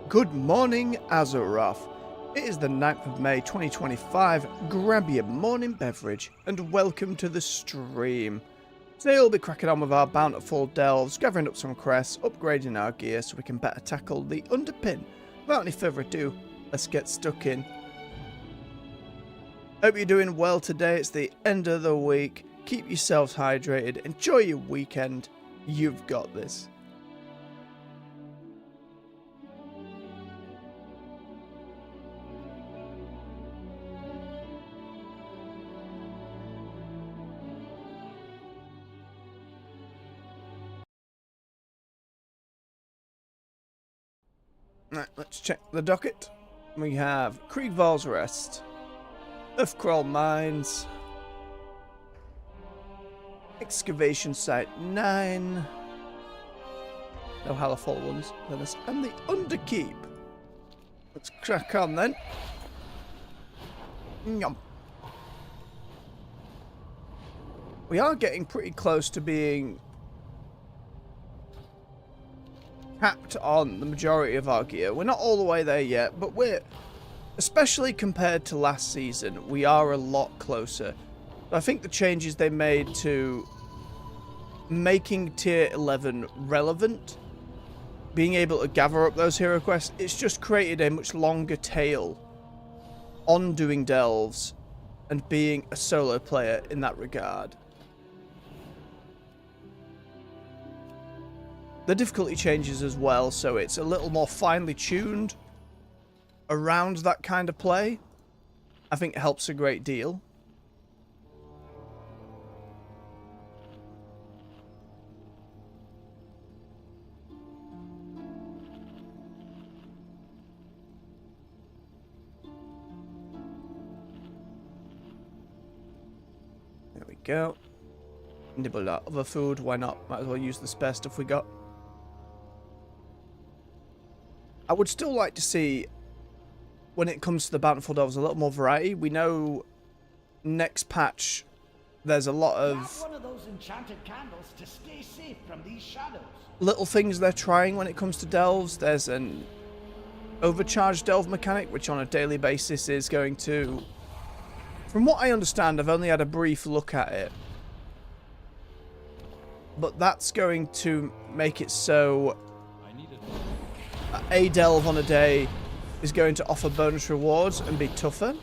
Good morning, Azeroth. It is the 9th of May 2025. Grab your morning beverage and welcome to the stream. Today we'll be cracking on with our Bountiful delves, gathering up some crests, upgrading our gear so we can better tackle the underpin. Without any further ado, let's get stuck in. Hope you're doing well today. It's the end of the week. Keep yourselves hydrated. Enjoy your weekend. You've got this. Right, let's check the docket. We have Kriegval's Rest, Earthcrawl Mines, Excavation Site 9, no Hallerfall ones, and the Underkeep. Let's crack on then. Yum. We are getting pretty close to being capped on the majority of our gear. We're not all the way there yet, but we're, especially compared to last season, we are a lot closer. I think the changes they made to making tier 11 relevant, being able to gather up those hero quests, it's just created a much longer tail on doing delves and being a solo player in that regard. The difficulty changes as well, so it's a little more finely tuned around that kind of play. I think it helps a great deal. There we go. Nibble that other food, why not? Might as well use the spare stuff we got. I would still like to see, when it comes to the Bountiful delves, a little more variety. We know next patch there's a lot of one of those enchanted candles to stay safe from these shadows. Little things they're trying when it comes to delves. There's an overcharged delve mechanic, which on a daily basis is going to, from what I understand, I've only had a brief look at it, but that's going to make it so a delve on a day is going to offer bonus rewards and be tougher.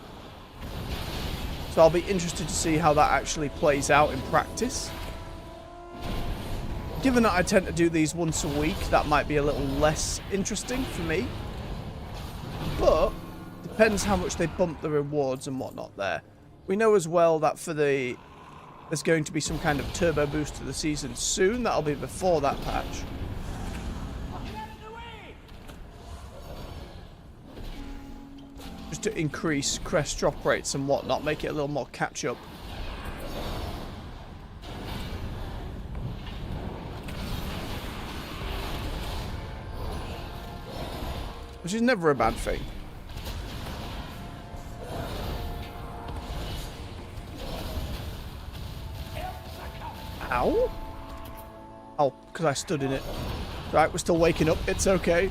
So I'll be interested to see how that actually plays out in practice. Given that I tend to do these once a week, that might be a little less interesting for me. But depends how much they bump the rewards and whatnot there. We know as well that there's going to be some kind of turbo boost to the season soon. That'll be before that patch. To increase crest drop rates and whatnot, make it a little more catch up. Which is never a bad thing. Ow? Oh, because I stood in it. Right, we're still waking up. It's okay.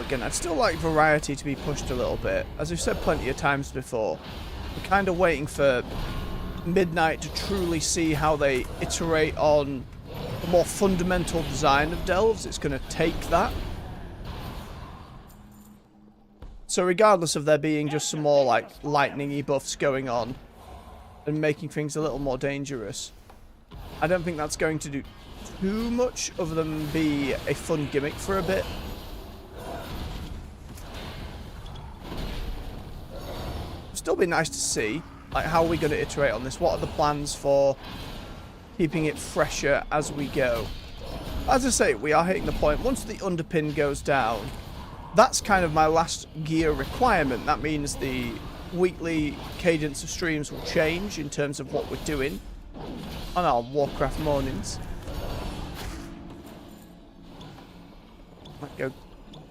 Again, I'd still like variety to be pushed a little bit. As we've said plenty of times before, we're kind of waiting for midnight to truly see how they iterate on the more fundamental design of delves. It's going to take that. So regardless of there being just some more like lightning-y buffs going on and making things a little more dangerous, I don't think that's going to do too much other than be a fun gimmick for a bit. Still be nice to see, like, how are we going to iterate on this? What are the plans for keeping it fresher as we go? As I say, we are hitting the point. Once the underpin goes down, that's kind of my last gear requirement. That means the weekly cadence of streams will change in terms of what we're doing on our Warcraft mornings. Might go.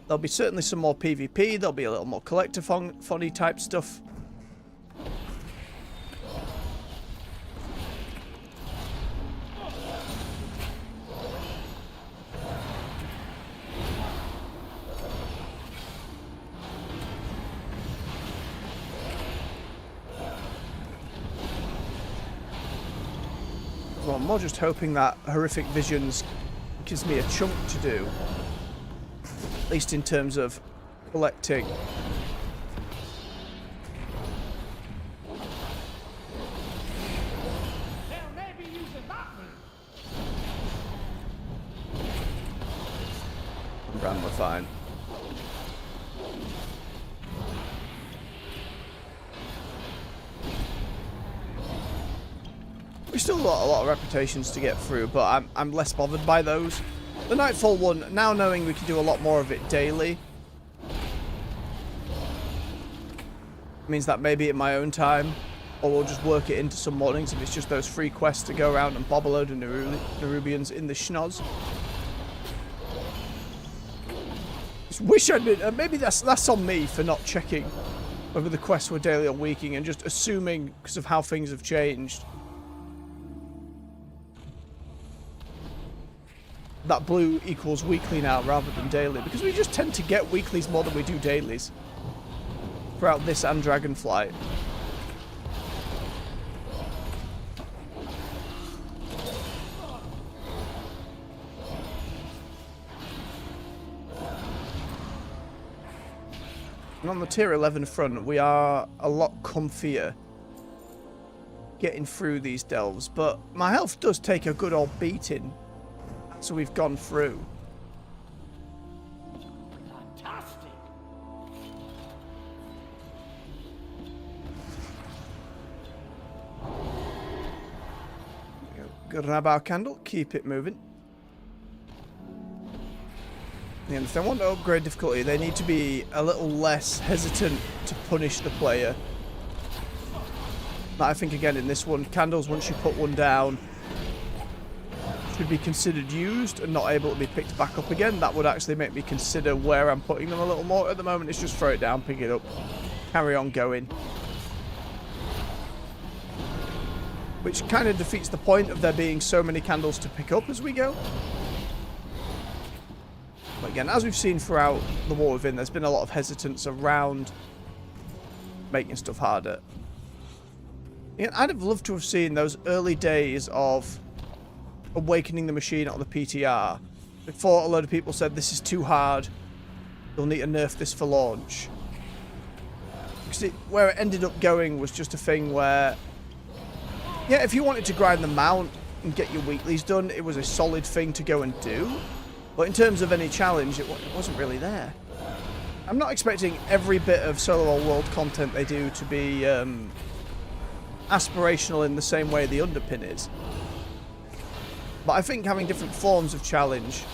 There'll be certainly some more PvP. There'll be a little more collector funny type stuff. Well, I'm more just hoping that horrific visions gives me a chunk to do. At least in terms of collecting. They'll never use a button. Ram, we're fine. We still got a lot of reputations to get through, but I'm less bothered by those. The Nightfall one, now knowing we can do a lot more of it daily, means that maybe at my own time, or we'll just work it into some mornings if it's just those free quests to go around and bob a load of Nerubians in the schnoz. Just wish I'd been, maybe that's on me for not checking whether the quests were daily or weekly and just assuming because of how things have changed that blue equals weekly now rather than daily, because we just tend to get weeklies more than we do dailies throughout this and Dragonflight. And on the tier 11 front, we are a lot comfier getting through these delves, but my health does take a good old beating. So we've gone through. Fantastic. Grab our candle, keep it moving. And if they want to upgrade difficulty, they need to be a little less hesitant to punish the player. But I think again in this one, candles, once you put one down, should be considered used and not able to be picked back up again. That would actually make me consider where I'm putting them a little more. At the moment, it's just throw it down, pick it up, carry on going. Which kind of defeats the point of there being so many candles to pick up as we go. But again, as we've seen throughout the War Within, there's been a lot of hesitance around making stuff harder. Yeah, I'd have loved to have seen those early days of awakening the machine on the PTR before a load of people said this is too hard, you'll need to nerf this for launch. Because where it ended up going was just a thing where, yeah, if you wanted to grind the mount and get your weeklies done, it was a solid thing to go and do, but in terms of any challenge, it wasn't really there. I'm not expecting every bit of solo world content they do to be aspirational in the same way the underpin is. But I think having different forms of challenge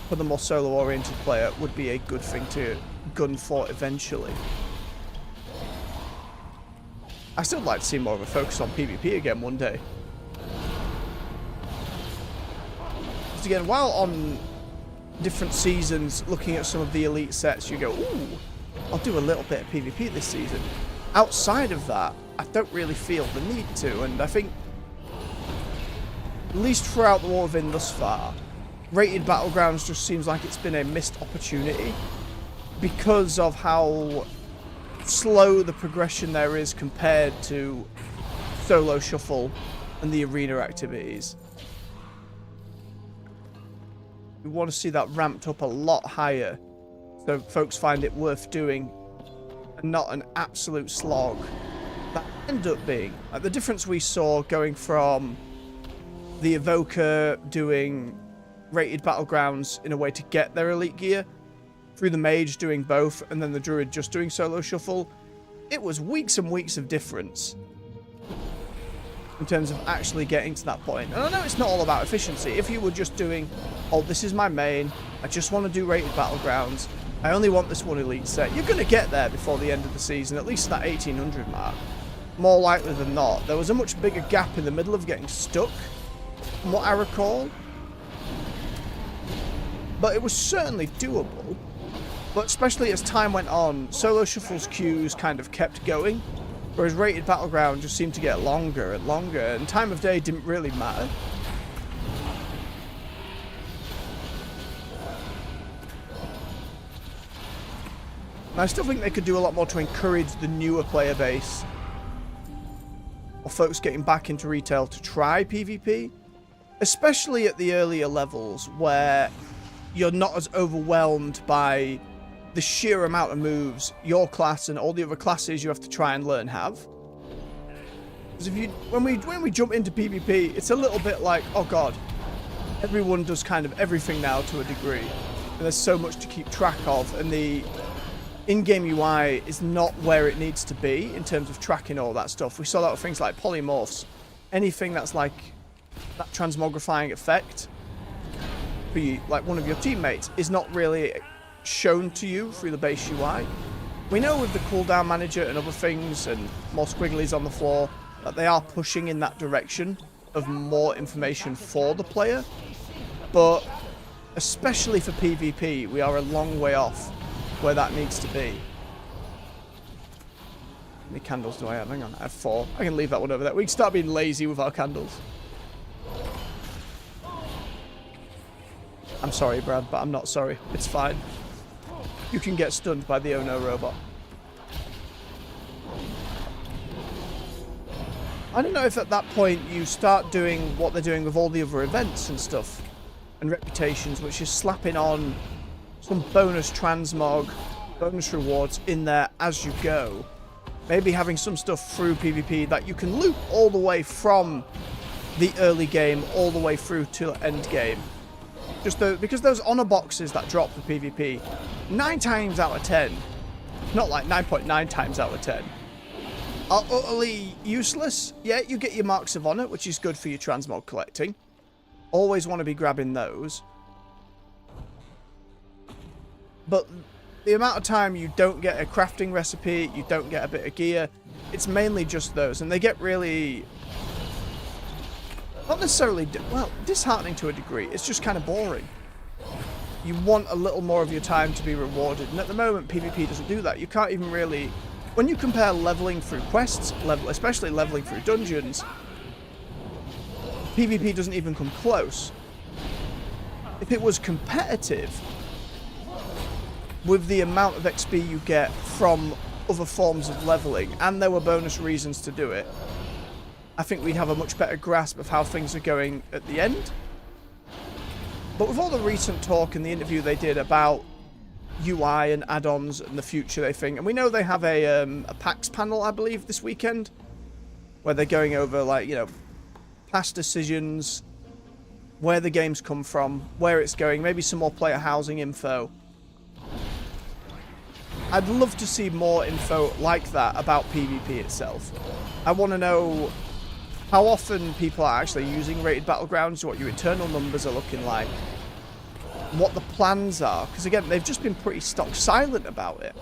for the more solo-oriented player would be a good thing to gun for eventually. I still like to see more of a focus on PvP again one day. Because again, while on different seasons, looking at some of the elite sets, you go, ooh, I'll do a little bit of PvP this season. Outside of that, I don't really feel the need to, and I think at least throughout the War Within thus far, rated Battlegrounds just seems like it's been a missed opportunity because of how slow the progression there is compared to solo shuffle and the arena activities. We want to see that ramped up a lot higher so folks find it worth doing and not an absolute slog that end up being. Like the difference we saw going from the Evoker doing rated Battlegrounds in a way to get their elite gear, through the Mage doing both, and then the Druid just doing solo shuffle, it was weeks and weeks of difference in terms of actually getting to that point. And I know it's not all about efficiency. If you were just doing, oh, this is my main, I just want to do rated Battlegrounds, I only want this one elite set, you're going to get there before the end of the season, at least that 1800 mark. More likely than not. There was a much bigger gap in the middle of getting stuck, from what I recall. But it was certainly doable. But especially as time went on, solo shuffle's queues kind of kept going, whereas rated Battleground just seemed to get longer and longer, and time of day didn't really matter. And I still think they could do a lot more to encourage the newer player base or folks getting back into retail to try PvP, especially at the earlier levels where you're not as overwhelmed by the sheer amount of moves your class and all the other classes you have to try and learn have. Because when we jump into PvP, it's a little bit like, oh god, everyone does kind of everything now to a degree, and there's so much to keep track of, and the in-game UI is not where it needs to be in terms of tracking all that stuff. We saw that with things like polymorphs. Anything that's like that transmogrifying effect for you, like one of your teammates, is not really shown to you through the base UI. We know with the cooldown manager and other things and more squigglies on the floor that they are pushing in that direction of more information for the player, but especially for PvP, we are a long way off where that needs to be. How many candles do I have? Hang on, I have 4. I can leave that one over there. We can start being lazy with our candles. I'm sorry, Brad, but I'm not sorry. It's fine. You can get stunned by the Ono robot. I don't know if at that point you start doing what they're doing with all the other events and stuff and reputations, which is slapping on some bonus transmog, bonus rewards in there as you go. Maybe having some stuff through PvP that you can loop all the way from the early game all the way through to end game. Because those honor boxes that drop for PvP, 9 times out of 10, not like 9.9 times out of 10, are utterly useless. Yeah, you get your marks of honor, which is good for your transmog collecting. Always want to be grabbing those. But the amount of time you don't get a crafting recipe, you don't get a bit of gear, it's mainly just those. And they get really... not necessarily, well, disheartening to a degree. It's just kind of boring. You want a little more of your time to be rewarded. And at the moment, PvP doesn't do that. You can't even really... when you compare leveling through quests, especially leveling through dungeons, PvP doesn't even come close. If it was competitive, with the amount of XP you get from other forms of leveling, and there were bonus reasons to do it, I think we'd have a much better grasp of how things are going at the end. But with all the recent talk and the interview they did about UI and add-ons and the future they think, and we know they have a PAX panel, I believe, this weekend, where they're going over, like, you know, past decisions, where the game's come from, where it's going, maybe some more player housing info. I'd love to see more info like that about PvP itself. I want to know how often people are actually using rated battlegrounds, what your internal numbers are looking like, what the plans are, because again, they've just been pretty stock silent about it.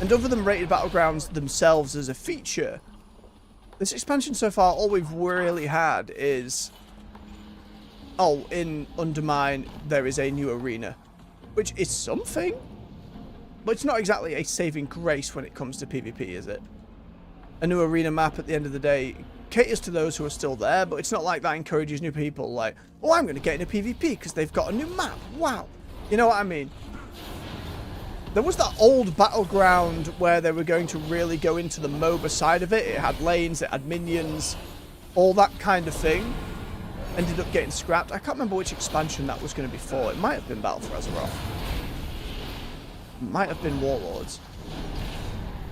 And other than rated battlegrounds themselves as a feature, this expansion so far, all we've really had is, oh, in Undermine there is a new arena, which is something, but it's not exactly a saving grace when it comes to PvP, is it? A new arena map at the end of the day caters to those who are still there, but it's not like that encourages new people, like, oh, I'm going to get into PvP because they've got a new map. Wow. You know what I mean? There was that old battleground where they were going to really go into the MOBA side of it. It had lanes, it had minions, all that kind of thing. Ended up getting scrapped. I can't remember which expansion that was going to be for. It might have been Battle for Azeroth. It might have been Warlords.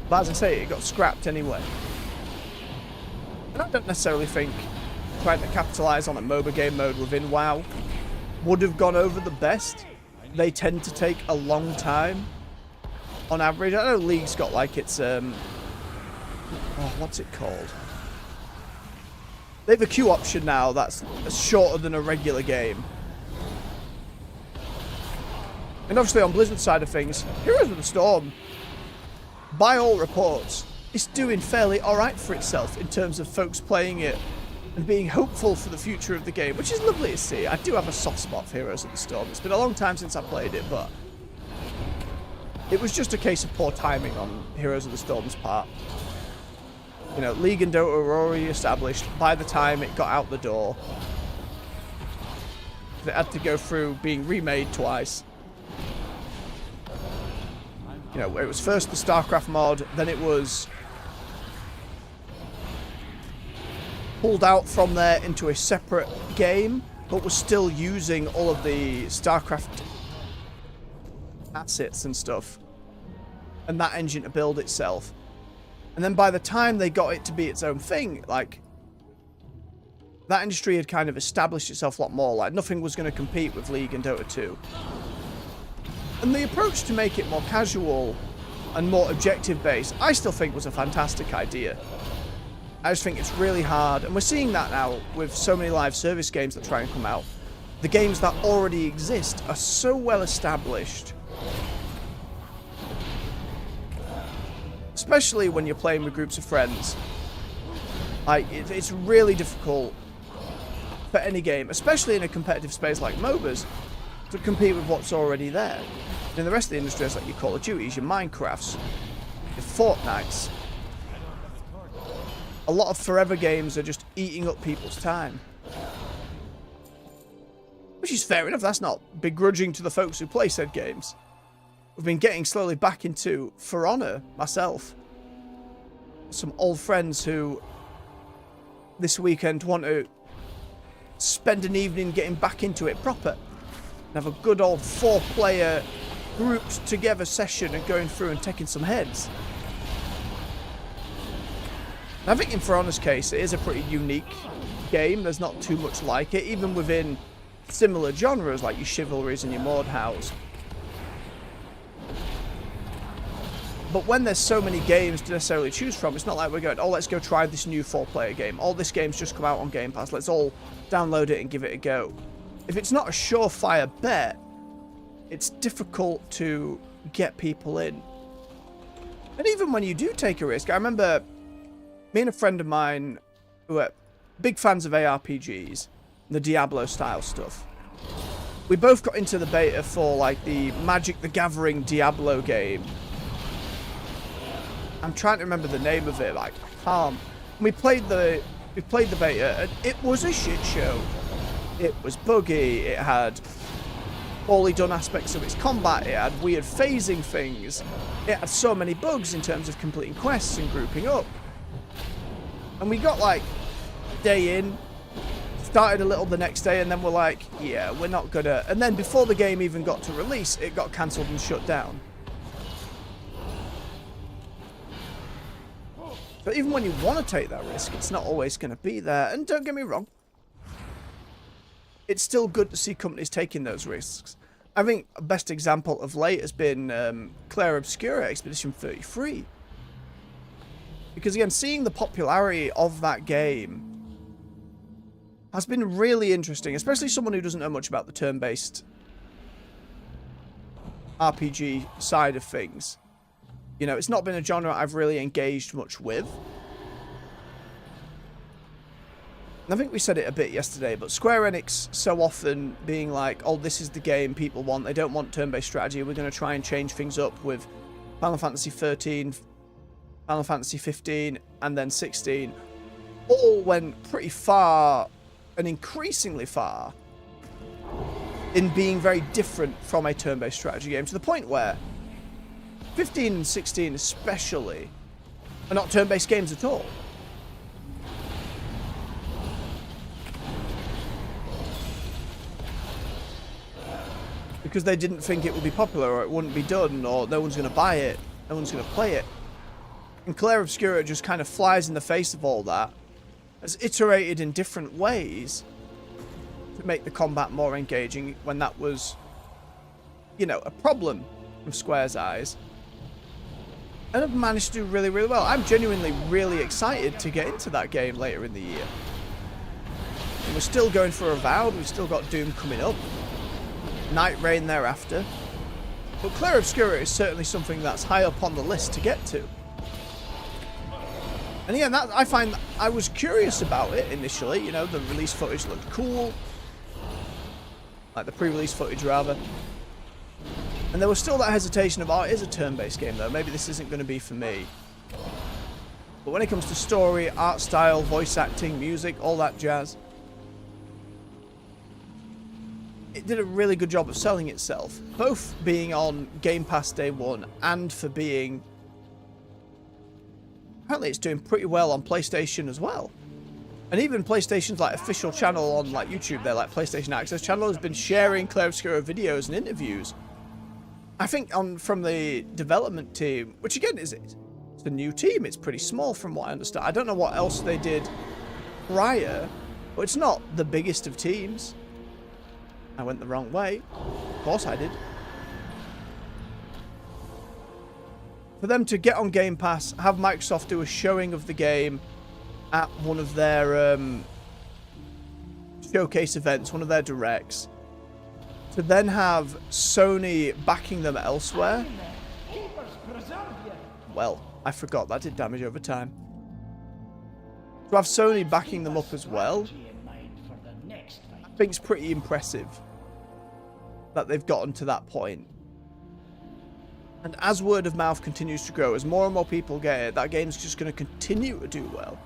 But as I say, it got scrapped anyway. And I don't necessarily think trying to capitalise on a MOBA game mode within WoW would have gone over the best. They tend to take a long time on average. I know League's got like its what's it called? They have a queue option now that's shorter than a regular game. And obviously on Blizzard's side of things, Heroes of the Storm, by all reports, is doing fairly alright for itself in terms of folks playing it and being hopeful for the future of the game, which is lovely to see. I do have a soft spot for Heroes of the Storm. It's been a long time since I played it, but it was just a case of poor timing on Heroes of the Storm's part. You know, League and Dota were already established by the time it got out the door. It had to go through being remade twice. You know, where it was first the StarCraft mod, then it was pulled out from there into a separate game, but was still using all of the StarCraft assets and stuff, and that engine to build itself. And then by the time they got it to be its own thing, like, that industry had kind of established itself a lot more. Like, nothing was going to compete with League and Dota 2. And the approach to make it more casual and more objective-based, I still think was a fantastic idea. I just think it's really hard, and we're seeing that now with so many live service games that try and come out. The games that already exist are so well established, especially when you're playing with groups of friends. Like, it's really difficult for any game, especially in a competitive space like MOBAs, to compete with what's already there. In the rest of the industry, it's like your Call of Duties, your Minecrafts, your Fortnites. A lot of forever games are just eating up people's time. Which is fair enough, that's not begrudging to the folks who play said games. We've been getting slowly back into For Honor, myself. Some old friends who this weekend want to spend an evening getting back into it proper. And have a good old 4-player grouped together session and going through and taking some heads. And I think in For Honor's case, it is a pretty unique game. There's not too much like it, even within similar genres like your Chivalries and your Mordhaus. But when there's so many games to necessarily choose from, it's not like we're going, oh, let's go try this new 4-player game. All this game's just come out on Game Pass. Let's all download it and give it a go. If it's not a surefire bet, it's difficult to get people in. And even when you do take a risk, I remember me and a friend of mine who are big fans of ARPGs, the Diablo style stuff. We both got into the beta for like the Magic the Gathering Diablo game. I'm trying to remember the name of it, like we played the beta and it was a shit show. It was buggy, it had poorly done aspects of its combat, it had weird phasing things, it had so many bugs in terms of completing quests and grouping up. And we got like a day in, started a little the next day, and then we're like, yeah, we're not gonna. And then before the game even got to release, it got cancelled and shut down. So even when you want to take that risk, it's not always going to be there. And don't get me wrong, it's still good to see companies taking those risks. I think a best example of late has been Clair Obscura Expedition 33. Because again, seeing the popularity of that game has been really interesting, especially someone who doesn't know much about the turn-based RPG side of things. You know, it's not been a genre I've really engaged much with. And I think we said it a bit yesterday, but Square Enix so often being like, oh, this is the game people want. They don't want turn-based strategy. We're going to try and change things up with Final Fantasy 13, Final Fantasy 15, and then 16. All went pretty far, and increasingly far, in being very different from a turn-based strategy game, to the point where 15 and 16 especially are not turn-based games at all. Because they didn't think it would be popular, or it wouldn't be done, or no one's going to buy it, no one's going to play it. And Clair Obscura just kind of flies in the face of all that, has iterated in different ways to make the combat more engaging when that was, you know, a problem from Square's eyes. And have managed to do really, really well. I'm genuinely really excited to get into that game later in the year. And we're still going for Avowed, we've still got Doom coming up, Night Rain thereafter. But Clair Obscura is certainly something that's high up on the list to get to. And yeah, that, I find I was curious about it initially. You know, the release footage looked cool. Like the pre-release footage, rather. And there was still that hesitation of, oh, it is a turn-based game, though. Maybe this isn't going to be for me. But when it comes to story, art style, voice acting, music, all that jazz, it did a really good job of selling itself, both being on Game Pass day one and for being... Apparently it's doing pretty well on PlayStation as well. And even PlayStation's like official channel on like YouTube, their like PlayStation Access channel, has been sharing Clair videos and interviews. I think from the development team, which again it's a new team, it's pretty small from what I understand. I don't know what else they did prior, but it's not the biggest of teams. I went the wrong way. Of course I did. For them to get on Game Pass, have Microsoft do a showing of the game at one of their showcase events, one of their directs, to then have Sony backing them elsewhere. Well, I forgot that did damage over time. To have Sony backing them up as well, I think it's pretty impressive that they've gotten to that point. And as word of mouth continues to grow, as more and more people get it, that game's just going to continue to do well.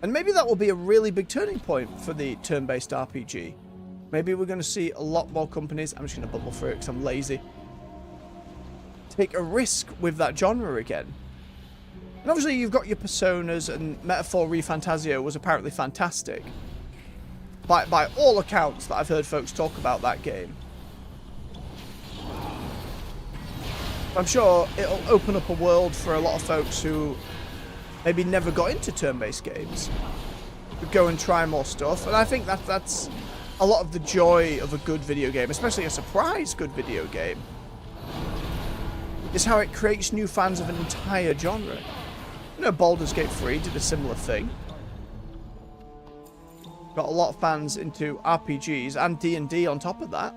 And maybe that will be a really big turning point for the turn-based RPG. Maybe we're going to see a lot more companies, I'm just going to bubble through it because I'm lazy, take a risk with that genre again. And obviously you've got your Personas, and Metaphor ReFantazio was apparently fantastic. By all accounts that I've heard folks talk about that game. I'm sure it'll open up a world for a lot of folks who maybe never got into turn-based games, to go and try more stuff. And I think that's a lot of the joy of a good video game, especially a surprise good video game, is how it creates new fans of an entire genre. You know, Baldur's Gate 3 did a similar thing. Got a lot of fans into RPGs and D&D on top of that.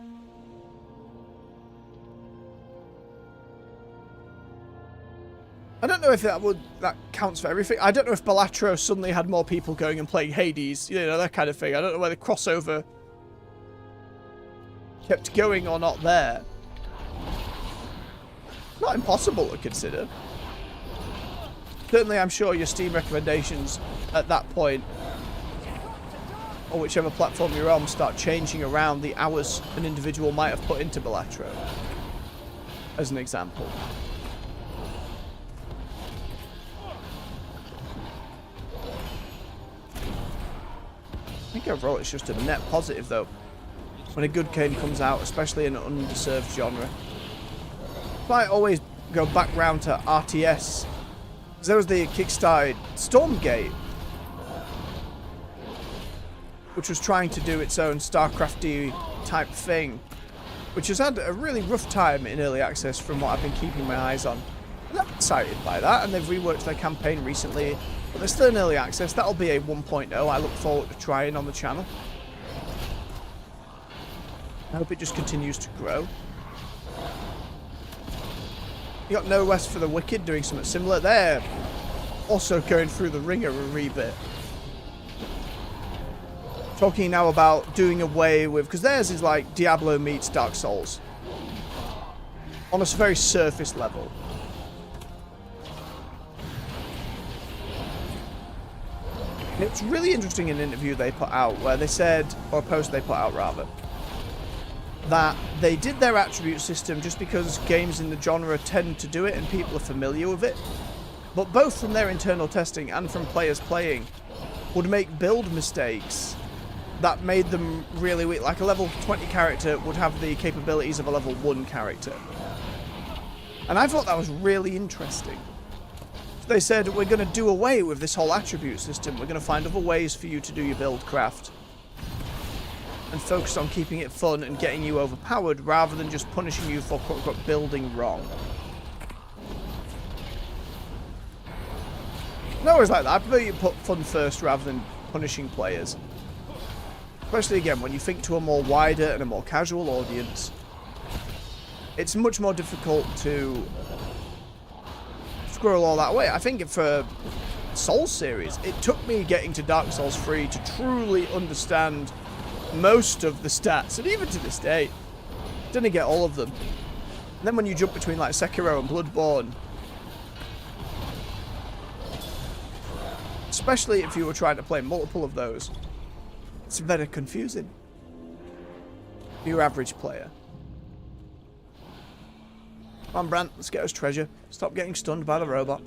I don't know if that counts for everything. I don't know if Balatro suddenly had more people going and playing Hades, you know, that kind of thing. I don't know whether crossover kept going or not there. Not impossible to consider. Certainly, I'm sure your Steam recommendations at that point, or whichever platform you're on, start changing around the hours an individual might have put into Balatro, as an example. I think overall it's just a net positive, though, when a good game comes out, especially in an underserved genre. I always go back round to RTS, because there was the Kickstarted Stormgate, which was trying to do its own StarCraft-y type thing, which has had a really rough time in early access from what I've been keeping my eyes on. And I'm excited by that, and they've reworked their campaign recently, but they're still in early access. That'll be a 1.0 I look forward to trying on the channel. I hope it just continues to grow. You got No Rest for the Wicked doing something similar. They're also going through the ringer a wee bit. Talking now about doing away with, because theirs is like Diablo meets Dark Souls on a very surface level. And it's really interesting in an interview they put out where they said, or a post they put out rather, that they did their attribute system just because games in the genre tend to do it and people are familiar with it. But both from their internal testing and from players playing would make build mistakes that made them really weak. Like a level 20 character would have the capabilities of a level 1 character. And I thought that was really interesting. So they said, we're going to do away with this whole attribute system. We're going to find other ways for you to do your build craft. And focus on keeping it fun and getting you overpowered rather than just punishing you for quote-unquote building wrong. And I always like that. I prefer you put fun first rather than punishing players. Especially again, when you think to a more wider and a more casual audience, it's much more difficult to squirrel all that away. I think for Souls series, it took me getting to Dark Souls 3 to truly understand most of the stats, and even to this day, didn't get all of them. And then when you jump between like Sekiro and Bloodborne, Especially if you were trying to play multiple of those. It's very confusing. For your average player. Come on, Brant, let's get us treasure. Stop getting stunned by the robot.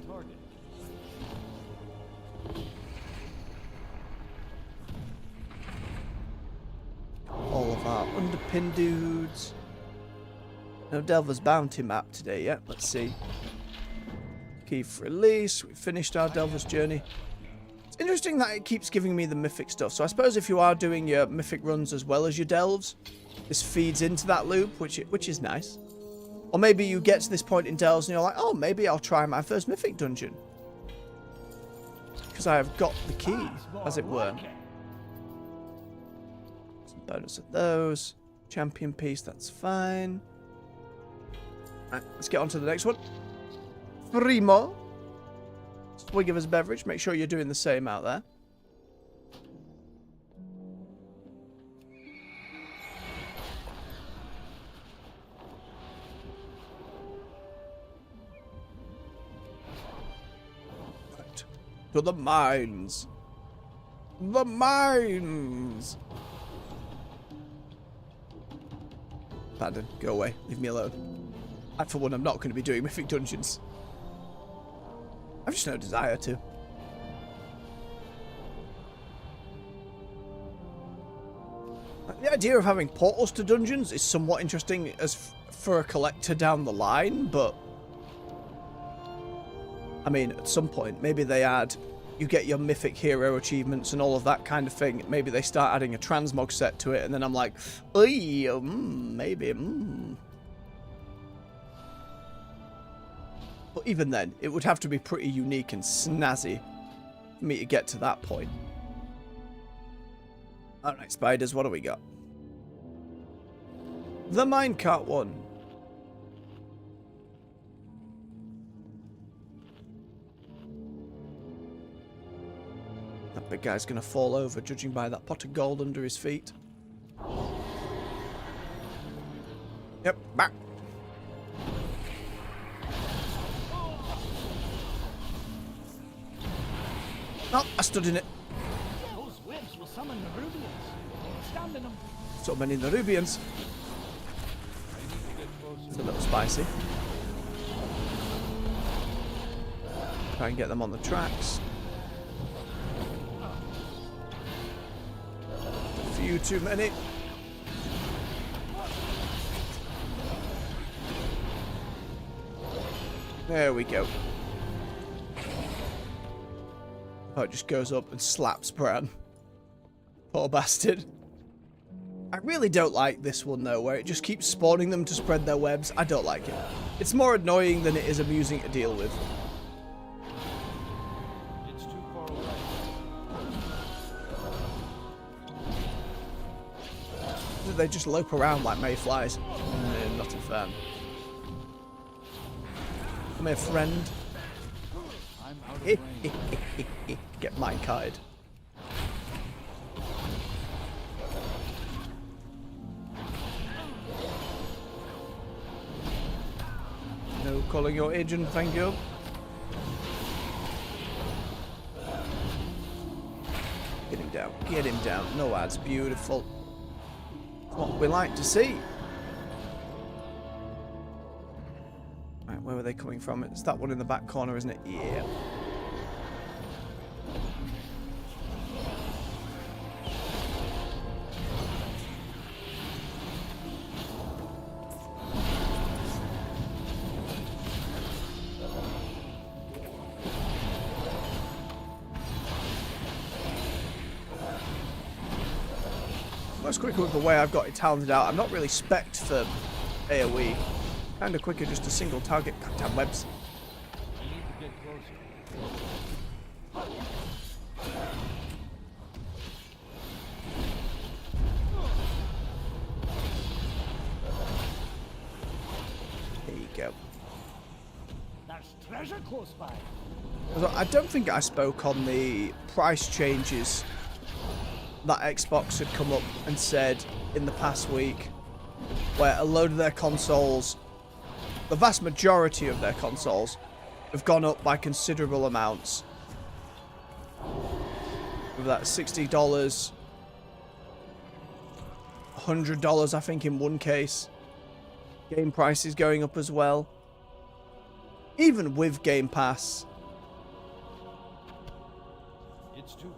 All of our underpin dudes. No Delver's Bounty map today yet. Let's see. Key for release. We finished our Delver's journey. It's interesting that it keeps giving me the mythic stuff. So I suppose if you are doing your mythic runs as well as your delves, this feeds into that loop, which is nice. Or maybe you get to this point in delves and you're like, oh, maybe I'll try my first mythic dungeon. Because I have got the key, as it were. Some bonus of those. Champion piece, that's fine. Right, let's get on to the next one. 3 more. We'll give us beverage. Make sure you're doing the same out there. Right. To the mines. The mines. Pardon, go away. Leave me alone. I, for one, am not going to be doing mythic dungeons. I've just no desire to. The idea of having portals to dungeons is somewhat interesting as for a collector down the line, but I mean, at some point, maybe they add, you get your mythic hero achievements and all of that kind of thing. Maybe they start adding a transmog set to it, and then I'm like, maybe. But even then, it would have to be pretty unique and snazzy for me to get to that point. Alright, spiders, what do we got? The minecart one. That big guy's gonna fall over, judging by that pot of gold under his feet. Yep, back. Oh, I stood in it. Those webs will summon the Nerubians. Stand in them. So many Nerubians. It's a little spicy. Try and get them on the tracks. A few too many. There we go. Oh, it just goes up and slaps Bran. Poor bastard. I really don't like this one, though, where it just keeps spawning them to spread their webs. I don't like it. It's more annoying than it is amusing to deal with. It's too far away. They just lope around like mayflies. Not a fan. Come here, friend. I'm out of range. Get minecarted. No calling your agent, thank you. Get him down, get him down. No ads, beautiful. What we like to see. Right, where were they coming from? It's that one in the back corner, isn't it? Yeah. Much quicker with the way I've got it talented out. I'm not really spec'd for AoE. Kinda quicker just a single target. Goddamn webs. I need to get closer. There you go. There's treasure close by. I don't think I spoke on the price changes that Xbox had come up and said in the past week, where a load of their consoles, the vast majority of their consoles, have gone up by considerable amounts. with that $60, $100, I think, in one case. Game prices going up as well. Even with Game Pass.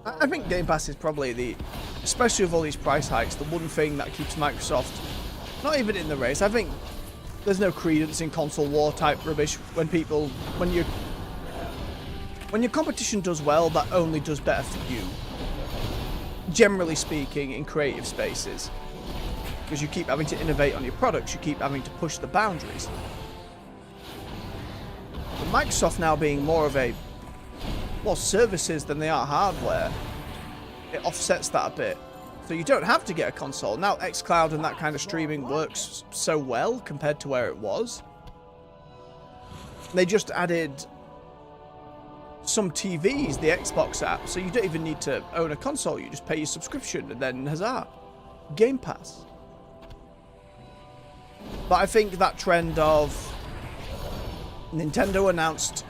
I think Game Pass is probably especially with all these price hikes, the one thing that keeps Microsoft not even in the race. I think there's no credence in console war type rubbish when your competition does well, that only does better for you. Generally speaking, in creative spaces. Because you keep having to innovate on your products, you keep having to push the boundaries. But Microsoft now being more services than they are hardware, it offsets that a bit. So you don't have to get a console. Now xCloud and that kind of streaming works so well compared to where it was. They just added some TVs, the Xbox app, so you don't even need to own a console. You just pay your subscription and then huzzah, Game Pass. But I think that trend of Nintendo announced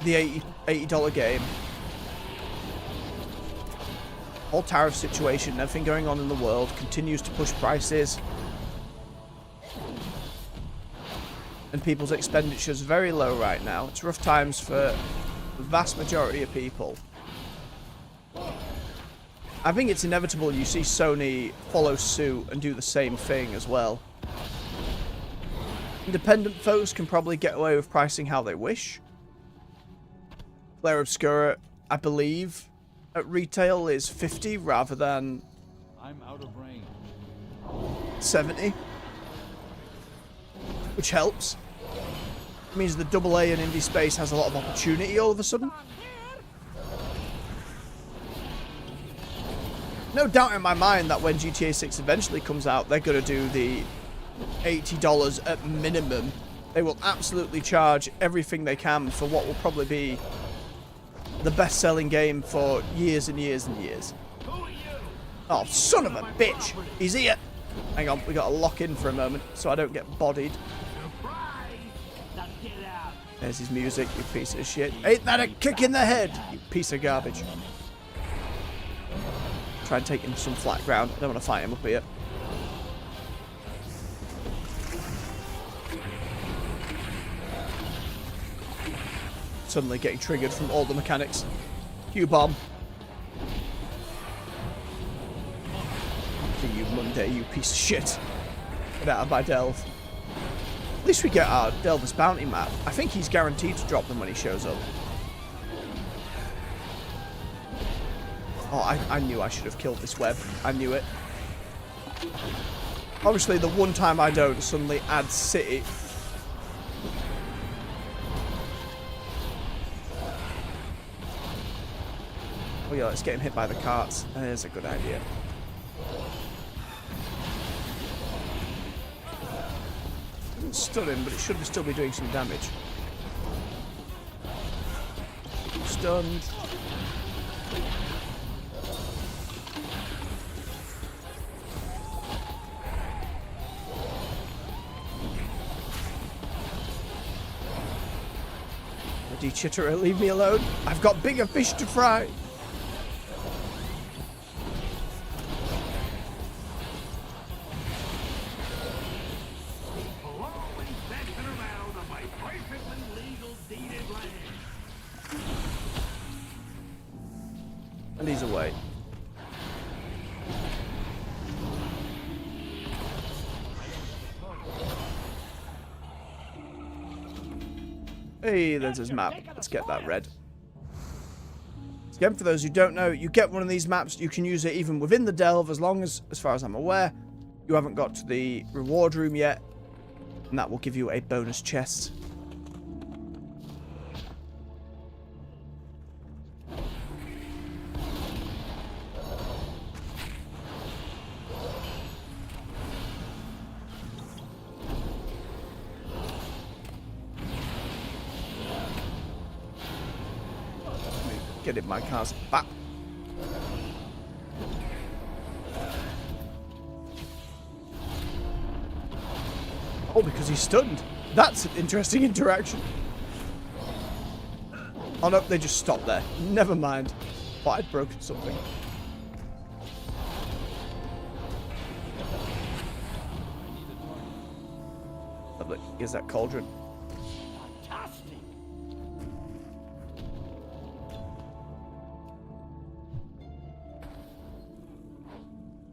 the $80 game, whole tariff situation, everything going on in the world continues to push prices, and people's expenditures are very low right now. It's rough times for the vast majority of people. I think it's inevitable you see Sony follow suit and do the same thing as well. Independent folks can probably get away with pricing how they wish. Claire Obscura, I believe, at retail is $50 rather than I'm out of range. $70, which helps. It means the AA and indie space has a lot of opportunity all of a sudden. No doubt in my mind that when GTA 6 eventually comes out, they're going to do the $80 at minimum. They will absolutely charge everything they can for what will probably be the best-selling game for years and years and years. Oh, son of a bitch! He's here! Hang on, we got to lock in for a moment so I don't get bodied. There's his music, you piece of shit. Ain't that a kick in the head, you piece of garbage. Try and take him some flat ground. I don't want to fight him up here. Suddenly getting triggered from all the mechanics. Q-bomb. You Monday, you piece of shit. Get out of my delve. At least we get our Delver's bounty map. I think he's guaranteed to drop them when he shows up. Oh, I knew I should have killed this web. I knew it. Obviously, the one time I don't suddenly add city. Oh yeah, let's get him hit by the carts. There's a good idea. Didn't stun him, but it should still be doing some damage. Stunned. Bloody chitterer, leave me alone. I've got bigger fish to fry. And he's away. Hey, there's his map. Let's get that red. Again, for those who don't know, you get one of these maps, you can use it even within the delve as long as far as I'm aware, you haven't got to the reward room yet, and that will give you a bonus chest. Get in my car's back. Oh, because he's stunned. That's an interesting interaction. Oh no, they just stopped there. Never mind. Thought I'd broken something. Lovely. Here's that cauldron. Fantastic.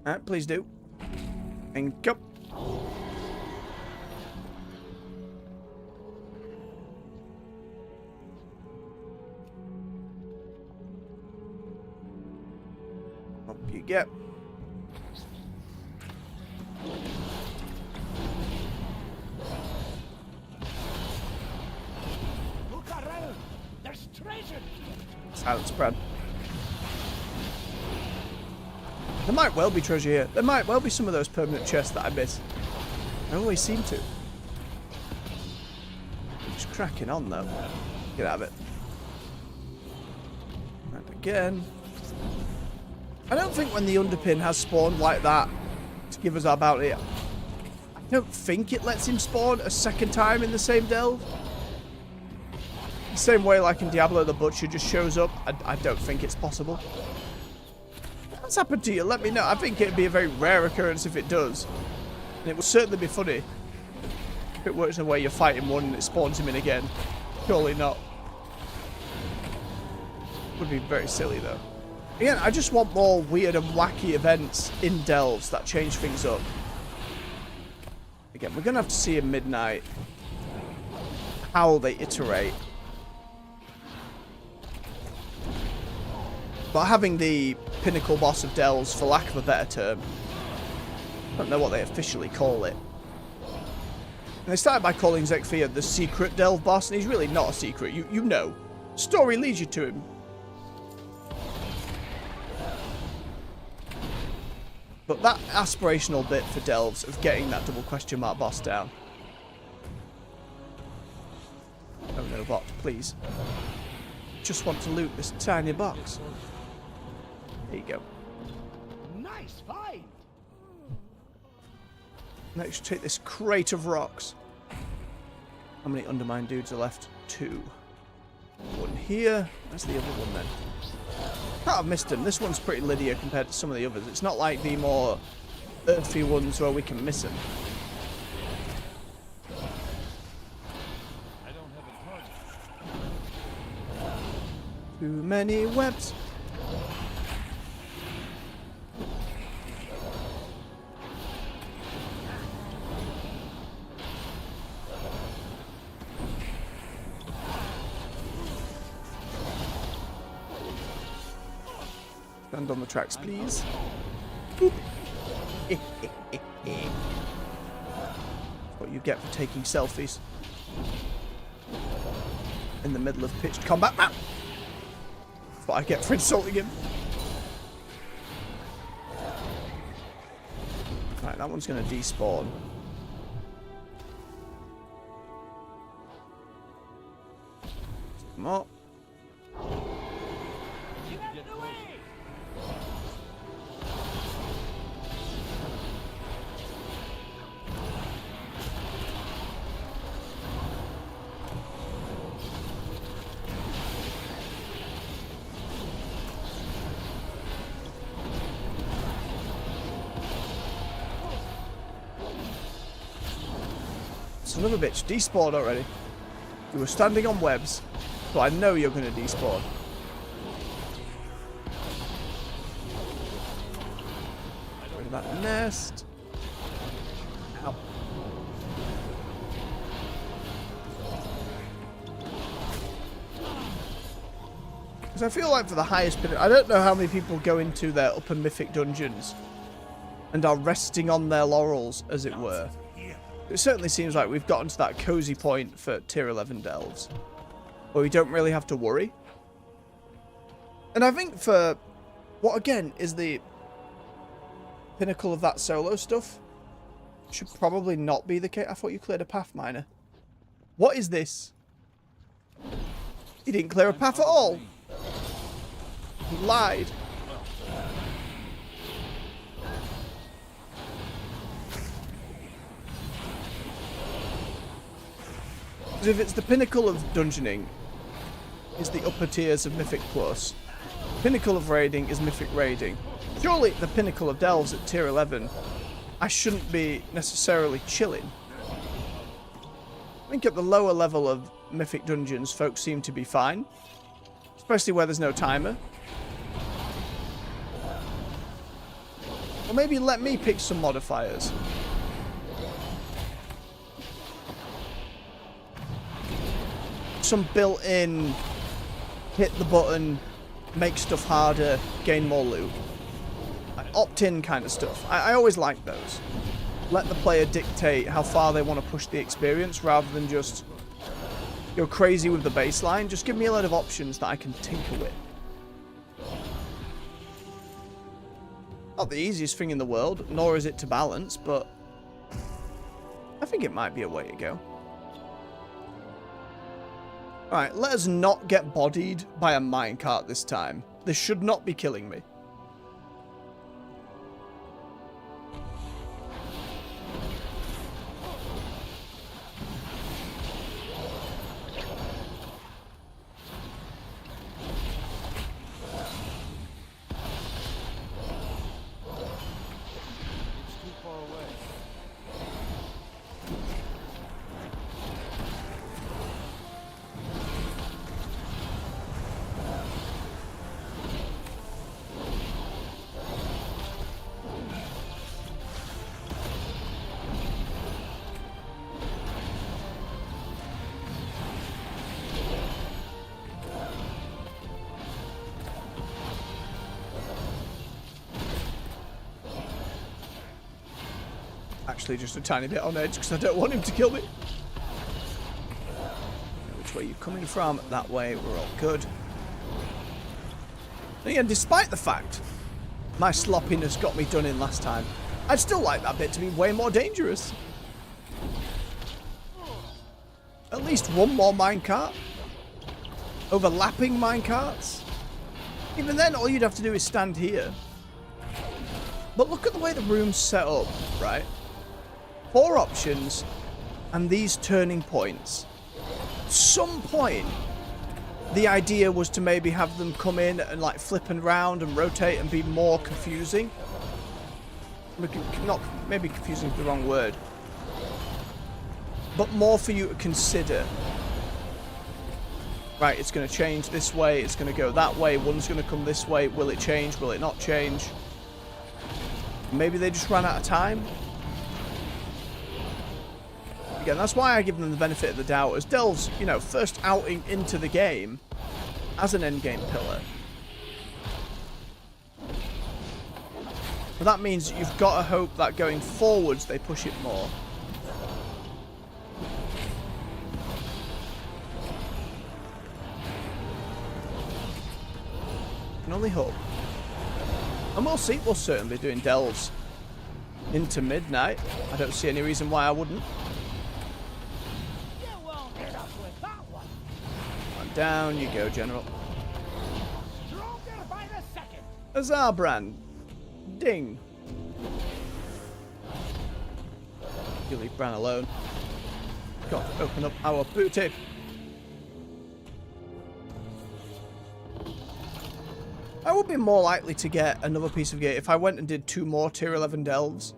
Alright, please do. And go. Up you get. Look around. There's treasure. Silence, Brad. There might well be treasure here. There might well be some of those permanent chests that I miss. I always seem to. It's cracking on though. Get out of it. And again. I don't think when the underpin has spawned like that to give us our bounty, I don't think it lets him spawn a second time in the same delve. The same way like in Diablo the Butcher just shows up. I don't think it's possible. What's happened to you? Let me know. I think it'd be a very rare occurrence if it does. And it would certainly be funny if it works in a way you're fighting one and it spawns him in again. Surely not. Would be very silly though. Again, I just want more weird and wacky events in delves that change things up. Again, we're going to have to see in Midnight how they iterate. But having the pinnacle boss of delves, for lack of a better term, I don't know what they officially call it. And they started by calling Zekfia the secret delve boss, and he's really not a secret. You know. Story leads you to him. But that aspirational bit for delves of getting that double question mark boss down. Oh no, bot, please. Just want to loot this tiny box. There you go. Nice find. Next, take this crate of rocks. How many undermine dudes are left? 2. One here. Where's the other one then? Can't have missed him. This one's pretty linear compared to some of the others. It's not like the more earthy ones where we can miss him. I don't have a target. Too many webs. Stand on the tracks, please. Boop. What you get for taking selfies in the middle of pitched combat. That's what I get for insulting him. Right, that one's going to despawn. Come on. Son of a bitch, despawned already. You were standing on webs, so I know you're going to despawn. Rid of that nest. Ow. Because I feel like for the highest bit, I don't know how many people go into their upper mythic dungeons and are resting on their laurels, as it were. It certainly seems like we've gotten to that cozy point for tier 11 delves, where we don't really have to worry. And I think for what again is the pinnacle of that solo stuff, should probably not be the case. I thought you cleared a path, miner. What is this? He didn't clear a path at all. He lied. If it's the pinnacle of dungeoning, is the upper tiers of Mythic Plus. Pinnacle of raiding is Mythic Raiding. Surely the pinnacle of delves at tier 11, I shouldn't be necessarily chilling. I think at the lower level of Mythic Dungeons, folks seem to be fine. Especially where there's no timer. Or maybe let me pick some modifiers. Some built-in hit the button, make stuff harder, gain more loot. Opt-in kind of stuff. I always like those. Let the player dictate how far they want to push the experience rather than just go crazy with the baseline. Just give me a lot of options that I can tinker with. Not the easiest thing in the world, nor is it to balance, but I think it might be a way to go. Alright, let us not get bodied by a minecart this time. This should not be killing me. Actually, just a tiny bit on edge because I don't want him to kill me. Which way are you coming from? That way, we're all good. And again, despite the fact my sloppiness got me done in last time, I'd still like that bit to be way more dangerous. At least one more minecart. Overlapping minecarts. Even then, all you'd have to do is stand here. But look at the way the room's set up, right? 4 options and these turning points. At some point, the idea was to maybe have them come in and like flip and round and rotate and be more confusing. Not maybe confusing is the wrong word, but more for you to consider. Right, it's going to change this way, it's going to go that way, one's going to come this way. Will it change? Will it not change? Maybe they just ran out of time. Again, that's why I give them the benefit of the doubt. As Delve's, you know, first outing into the game as an endgame pillar. But that means you've got to hope that going forwards they push it more. Can only hope. And we'll see. We'll certainly be doing delves into midnight. I don't see any reason why I wouldn't. Down you go, General. Azarbrand. Ding. You leave Bran alone. Got to open up our booty. I would be more likely to get another piece of gear if I went and did 2 more tier 11 delves.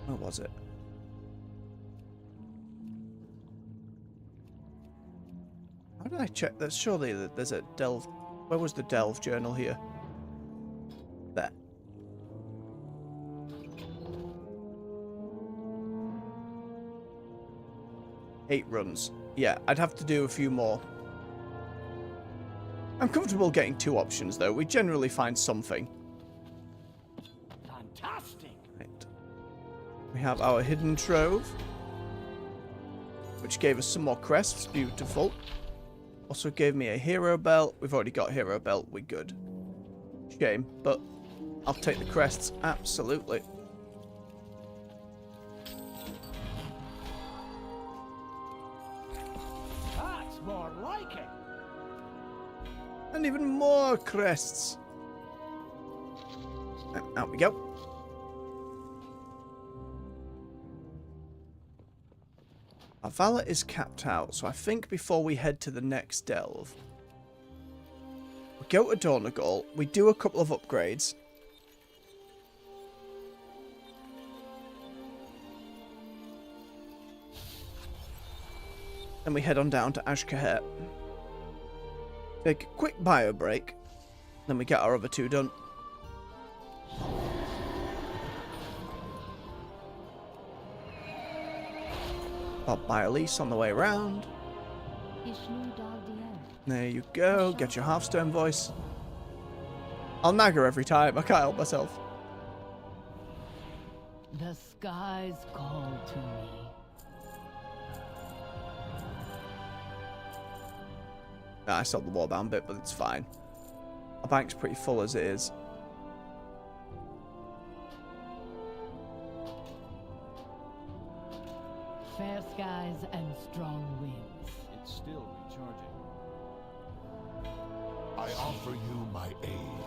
Where was it? How did I check that? Surely there's a delve. Where was the delve journal here? There. Eight runs. Yeah, I'd have to do a few more. I'm comfortable getting 2 options though. We generally find something. Fantastic. Right. We have our hidden trove, which gave us some more crests. Beautiful. Also gave me a hero belt. We've already got hero belt. We're good. Shame, but I'll take the crests. Absolutely. That's more like it. And even more crests. Out we go. Our Valor is capped out, so I think before we head to the next delve, we go to Dornagal, we do a couple of upgrades. Then we head on down to Ashkahet. Take a quick bio break. Then we get our other two done. Pop by Elise on the way around. There you go. Get your half-stone voice. I'll nag her every time. I can't help myself. The skies call to me. Nah, I stopped the warbound bit, but it's fine. Our bank's pretty full as it is. Fair skies and strong winds. It's still recharging. I offer you my aid.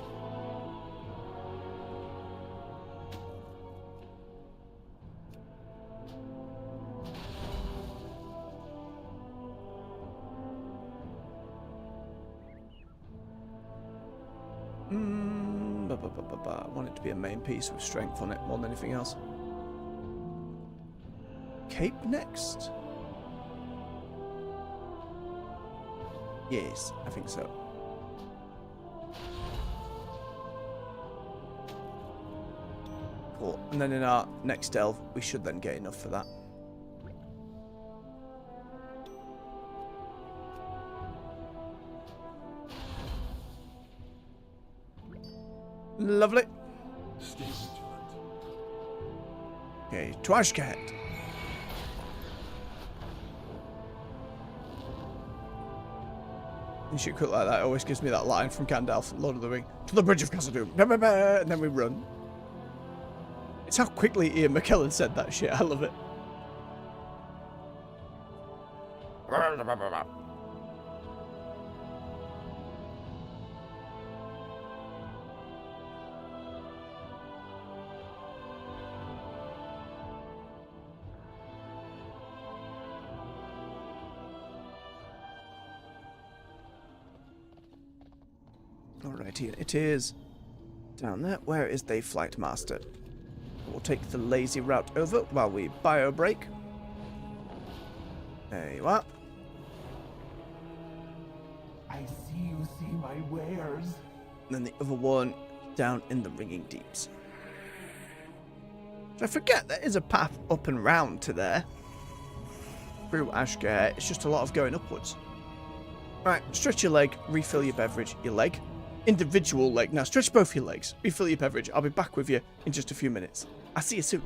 I want it to be a main piece with strength on it more than anything else. Cape next? Yes, I think so. Cool. And then in our next delve, we should then get enough for that. Lovely. Stay vigilant. Okay, to Ashkahet. You shoot quick like that. It always gives me that line from Gandalf, Lord of the Ring. To the Bridge of Khazad-dûm. And then we run. It's how quickly Ian McKellen said that shit. I love it. Alrighty, it is down there. Where is the flight master? We'll take the lazy route over while we bio break. There you are. I see you see my wares. And then the other one down in the ringing deeps. So I forget there is a path up and round to there. Through Ashgare. It's just a lot of going upwards. Right, stretch your leg, refill your beverage. Your leg. Individual leg. Now stretch both your legs. Refill your beverage. I'll be back with you in just a few minutes. I'll see you soon.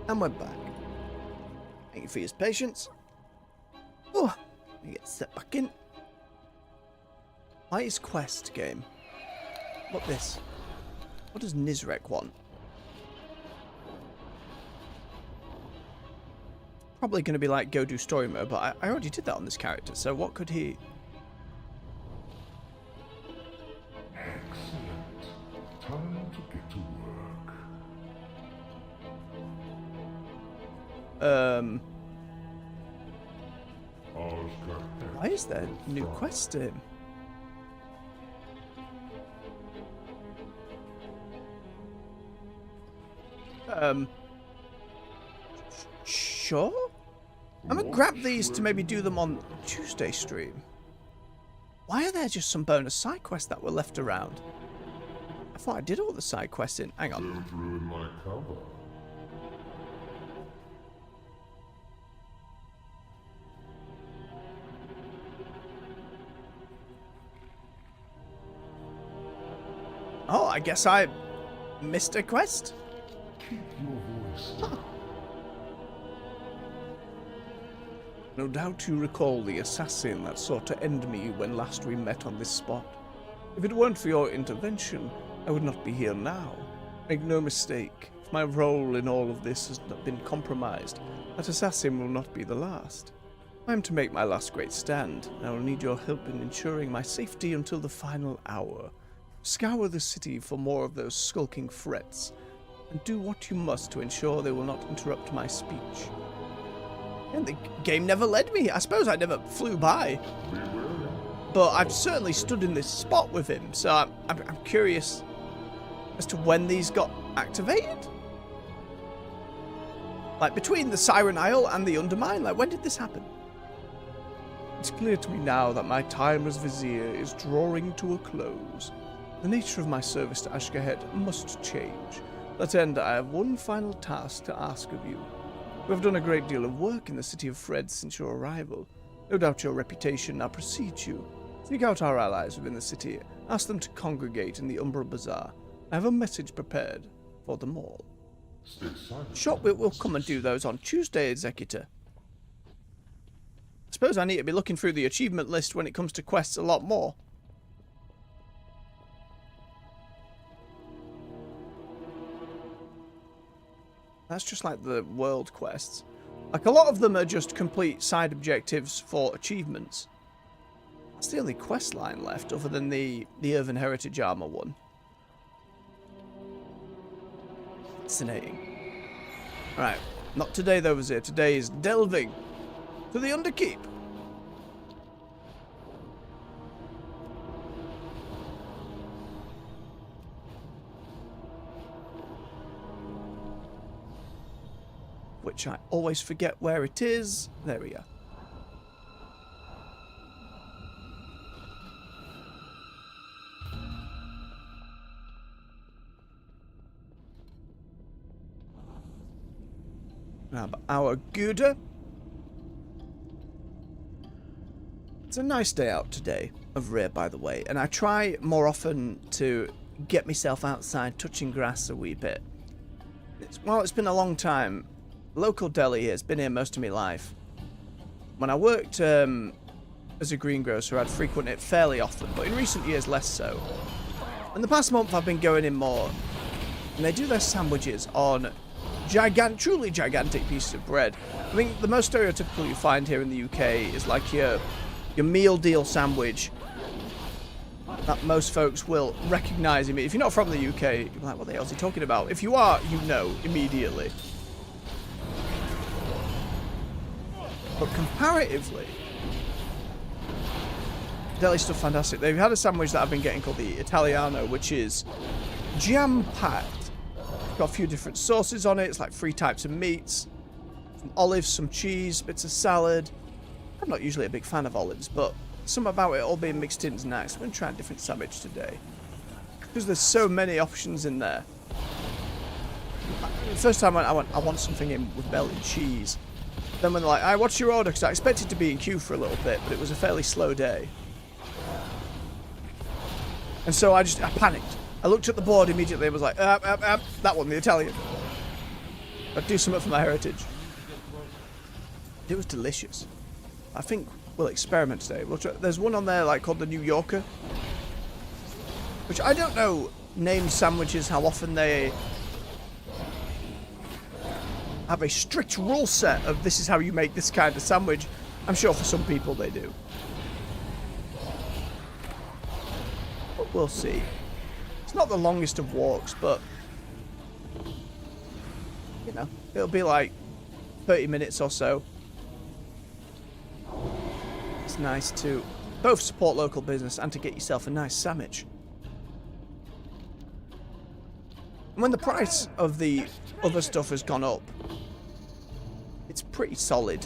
And we're back. Thank you for your patience. Oh, let me get set back in. Highest quest game. What this? What does Nizrek want? Probably going to be like go do story mode, but I already did that on this character, so what could he... Excellent. Time to get to work. Why is there new quest to him? Sure? I'm gonna grab these to maybe do them on Tuesday stream. Why are there just some bonus side quests that were left around? I thought I did all the side quests in. Hang on. Don't ruin my cover. Oh, I guess I missed a quest? Keep your voice. Huh. No doubt you recall the assassin that sought to end me when last we met on this spot. If it weren't for your intervention, I would not be here now. Make no mistake, if my role in all of this has not been compromised, that assassin will not be the last. I am to make my last great stand, and I will need your help in ensuring my safety until the final hour. Scour the city for more of those skulking threats, and do what you must to ensure they will not interrupt my speech. And the game never led me. I suppose I never flew by. But I've certainly stood in this spot with him, so I'm curious as to when these got activated. Like, between the Siren Isle and the Undermine, like, when did this happen? It's clear to me now that my time as Vizier is drawing to a close. The nature of my service to Ashgahed must change. To that end, I have one final task to ask of you. We have done a great deal of work in the city of Fred since your arrival. No doubt your reputation now precedes you. Seek out our allies within the city. Ask them to congregate in the Umbral Bazaar. I have a message prepared for them all. Sure, we'll come and do those on Tuesday, Executor. I suppose I need to be looking through the achievement list when it comes to quests a lot more. That's just like the world quests. Like, a lot of them are just complete side objectives for achievements. That's the only quest line left, other than the Earthen Heritage Armor one. Fascinating. Right, not today though, Vizier. Today is delving to the Underkeep. Which I always forget where it is. There we go. Grab our Gouda. It's a nice day out today, of Rare, by the way, and I try more often to get myself outside touching grass a wee bit. It's been a long time. Local deli here has been here most of my life. When I worked as a greengrocer, I'd frequent it fairly often, but in recent years less so. In the past month I've been going in more, and they do their sandwiches on truly gigantic pieces of bread. I think the most stereotypical you find here in the UK is like your meal deal sandwich that most folks will recognise immediately. If you're not from the UK, you're like, what the hell is he talking about? If you are, you know immediately. But comparatively, deli stuff fantastic. They've had a sandwich that I've been getting called the Italiano, which is jam-packed. Got a few different sauces on it. It's like 3 types of meats, some olives, some cheese, bits of salad. I'm not usually a big fan of olives, but something about it all being mixed in is nice. I'm going to try a different sandwich today, because there's so many options in there. The first time I want something in with melted cheese. Then when they're like, "Alright, what's your order?" Because I expected to be in queue for a little bit, but it was a fairly slow day. And so I panicked. I looked at the board immediately and was like, that one, the Italian. I'd do something for my heritage. It was delicious. I think we'll experiment today. We'll try. There's one on there like called the New Yorker, which I don't know named sandwiches how often they have a strict rule set of this is how you make this kind of sandwich. I'm sure for some people they do. But we'll see. It's not the longest of walks, but you know, it'll be like 30 minutes or so. It's nice to both support local business and to get yourself a nice sandwich. And when the price of the other stuff has gone up, it's pretty solid.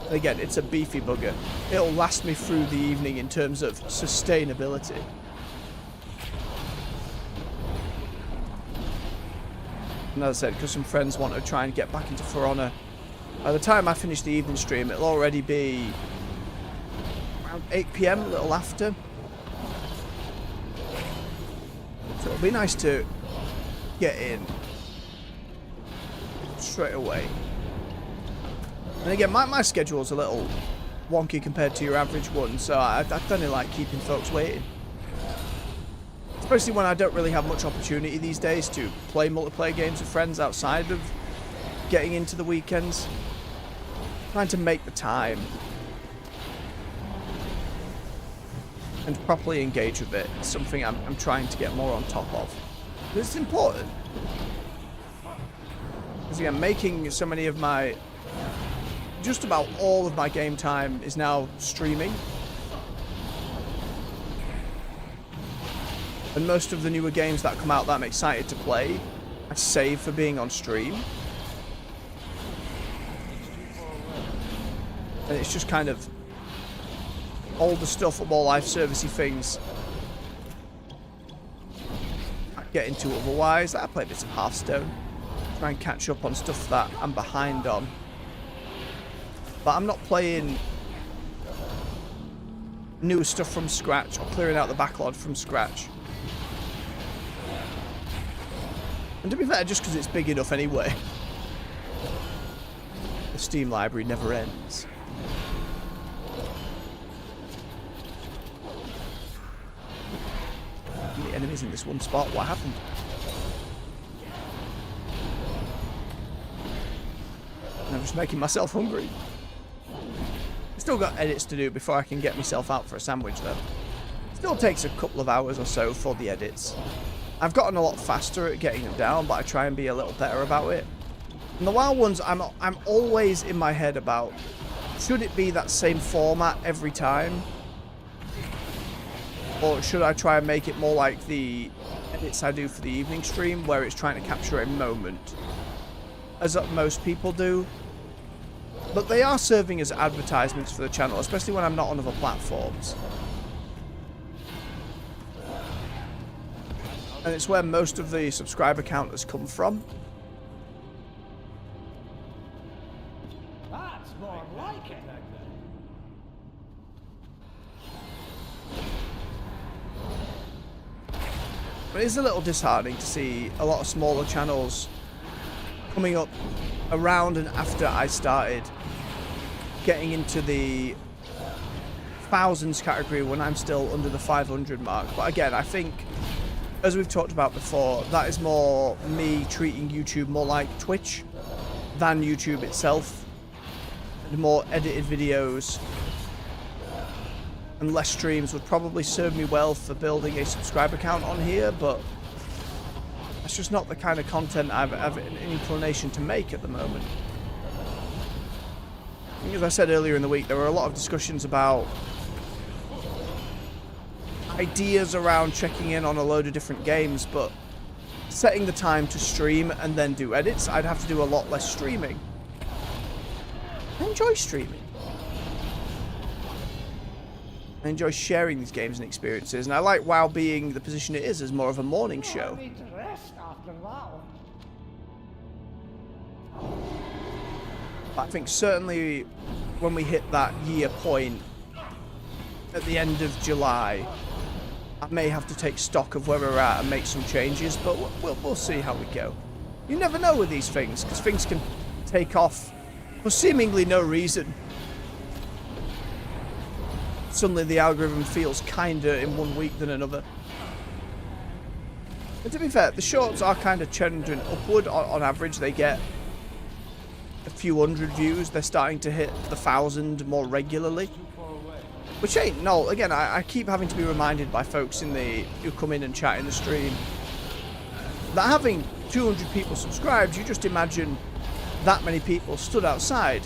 And again, it's a beefy bugger. It'll last me through the evening in terms of sustainability. And as I said, because some friends want to try and get back into For Honor, by the time I finish the evening stream, it'll already be around 8 PM, a little after. So it'll be nice to get in straight away. And again, my schedule's a little wonky compared to your average one, so I don't like keeping folks waiting. Especially when I don't really have much opportunity these days to play multiplayer games with friends outside of getting into the weekends. Trying to make the time and properly engage with it is something I'm trying to get more on top of. But it's important. Because again, making so many of my... just about all of my game time is now streaming. And most of the newer games that come out that I'm excited to play, I save for being on stream. And it's just kind of all the stuff, more life servicey things I get into otherwise. I play bits of Hearthstone, try and catch up on stuff that I'm behind on. But I'm not playing newer stuff from scratch or clearing out the backlog from scratch. And to be fair, just because it's big enough anyway. The Steam library never ends. The enemies in this one spot, what happened? And I'm just making myself hungry. Still got edits to do before I can get myself out for a sandwich though. Still takes a couple of hours or so for the edits. I've gotten a lot faster at getting them down, but I try and be a little better about it. And the WoW ones, I'm always in my head about, should it be that same format every time? Or should I try and make it more like the edits I do for the evening stream, where it's trying to capture a moment, as most people do? But they are serving as advertisements for the channel, especially when I'm not on other platforms. And it's where most of the subscriber count has come from. That's more like it. But it is a little disheartening to see a lot of smaller channels coming up around and after I started getting into the thousands category when I'm still under the 500 mark. But again, I think, as we've talked about before, that is more me treating YouTube more like Twitch than YouTube itself. And more edited videos and less streams would probably serve me well for building a subscriber count on here, but that's just not the kind of content I have an inclination to make at the moment. I think, as I said earlier in the week, there were a lot of discussions about ideas around checking in on a load of different games, but setting the time to stream and then do edits, I'd have to do a lot less streaming. I enjoy streaming. I enjoy sharing these games and experiences, and I like WoW being the position it is as more of a morning show. I need to rest after that. I think certainly when we hit that year point at the end of July, I may have to take stock of where we're at and make some changes, but we'll see how we go. You never know with these things, because things can take off for seemingly no reason. Suddenly the algorithm feels kinder in one week than another. And to be fair, the shorts are kind of trending upward. On average, they get a few hundred views. They're starting to hit the 1,000 more regularly. Which ain't no. Again, I keep having to be reminded by folks who come in and chat in the stream that having 200 people subscribed, you just imagine that many people stood outside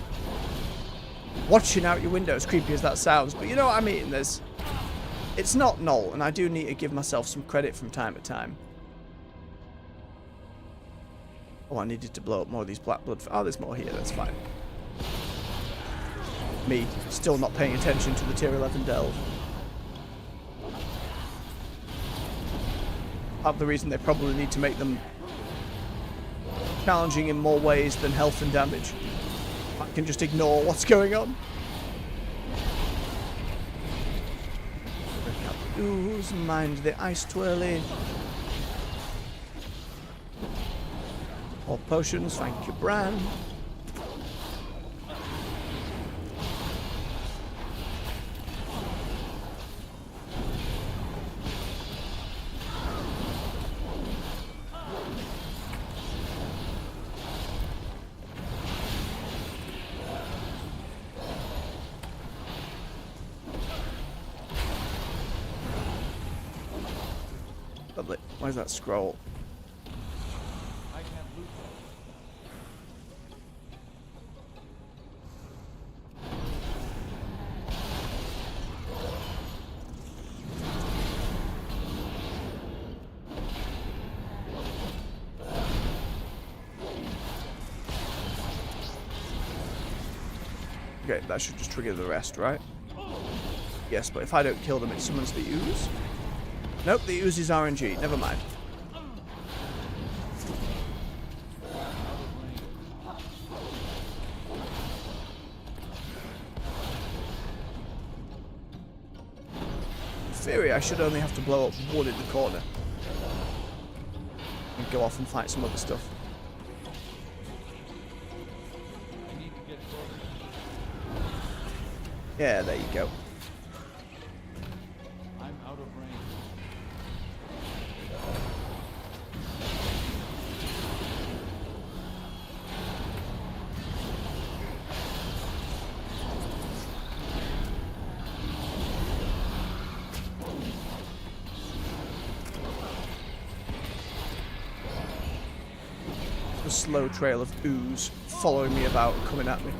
watching out your window, as creepy as that sounds. But you know what I mean? It's not null, and I do need to give myself some credit from time to time. Oh, I needed to blow up more of these black blood. Oh, there's more here. That's fine. Me, still not paying attention to the tier 11 delve. Part of the reason they probably need to make them challenging in more ways than health and damage. I can just ignore what's going on. Ooze, mind the ice twirly. All potions, thank you, Bran. Lovely. Where's that scroll? I can't loot Okay, that should just trigger the rest, right? Yes, but if I don't kill them, it summons the ooze. Nope, the ooze is RNG. Never mind. In theory, I should only have to blow up one in the corner. And go off and fight some other stuff. I need to get closer. Yeah, there you go. I'm out of range. A slow trail of ooze following me about and coming at me.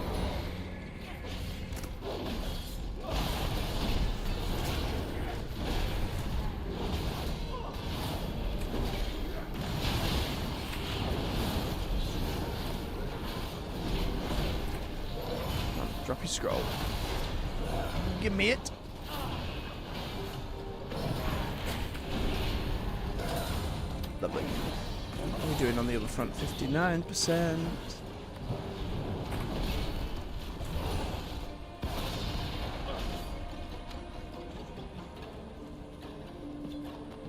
Drop your scroll. Give me it. Lovely. What are we doing on the other front? 59%.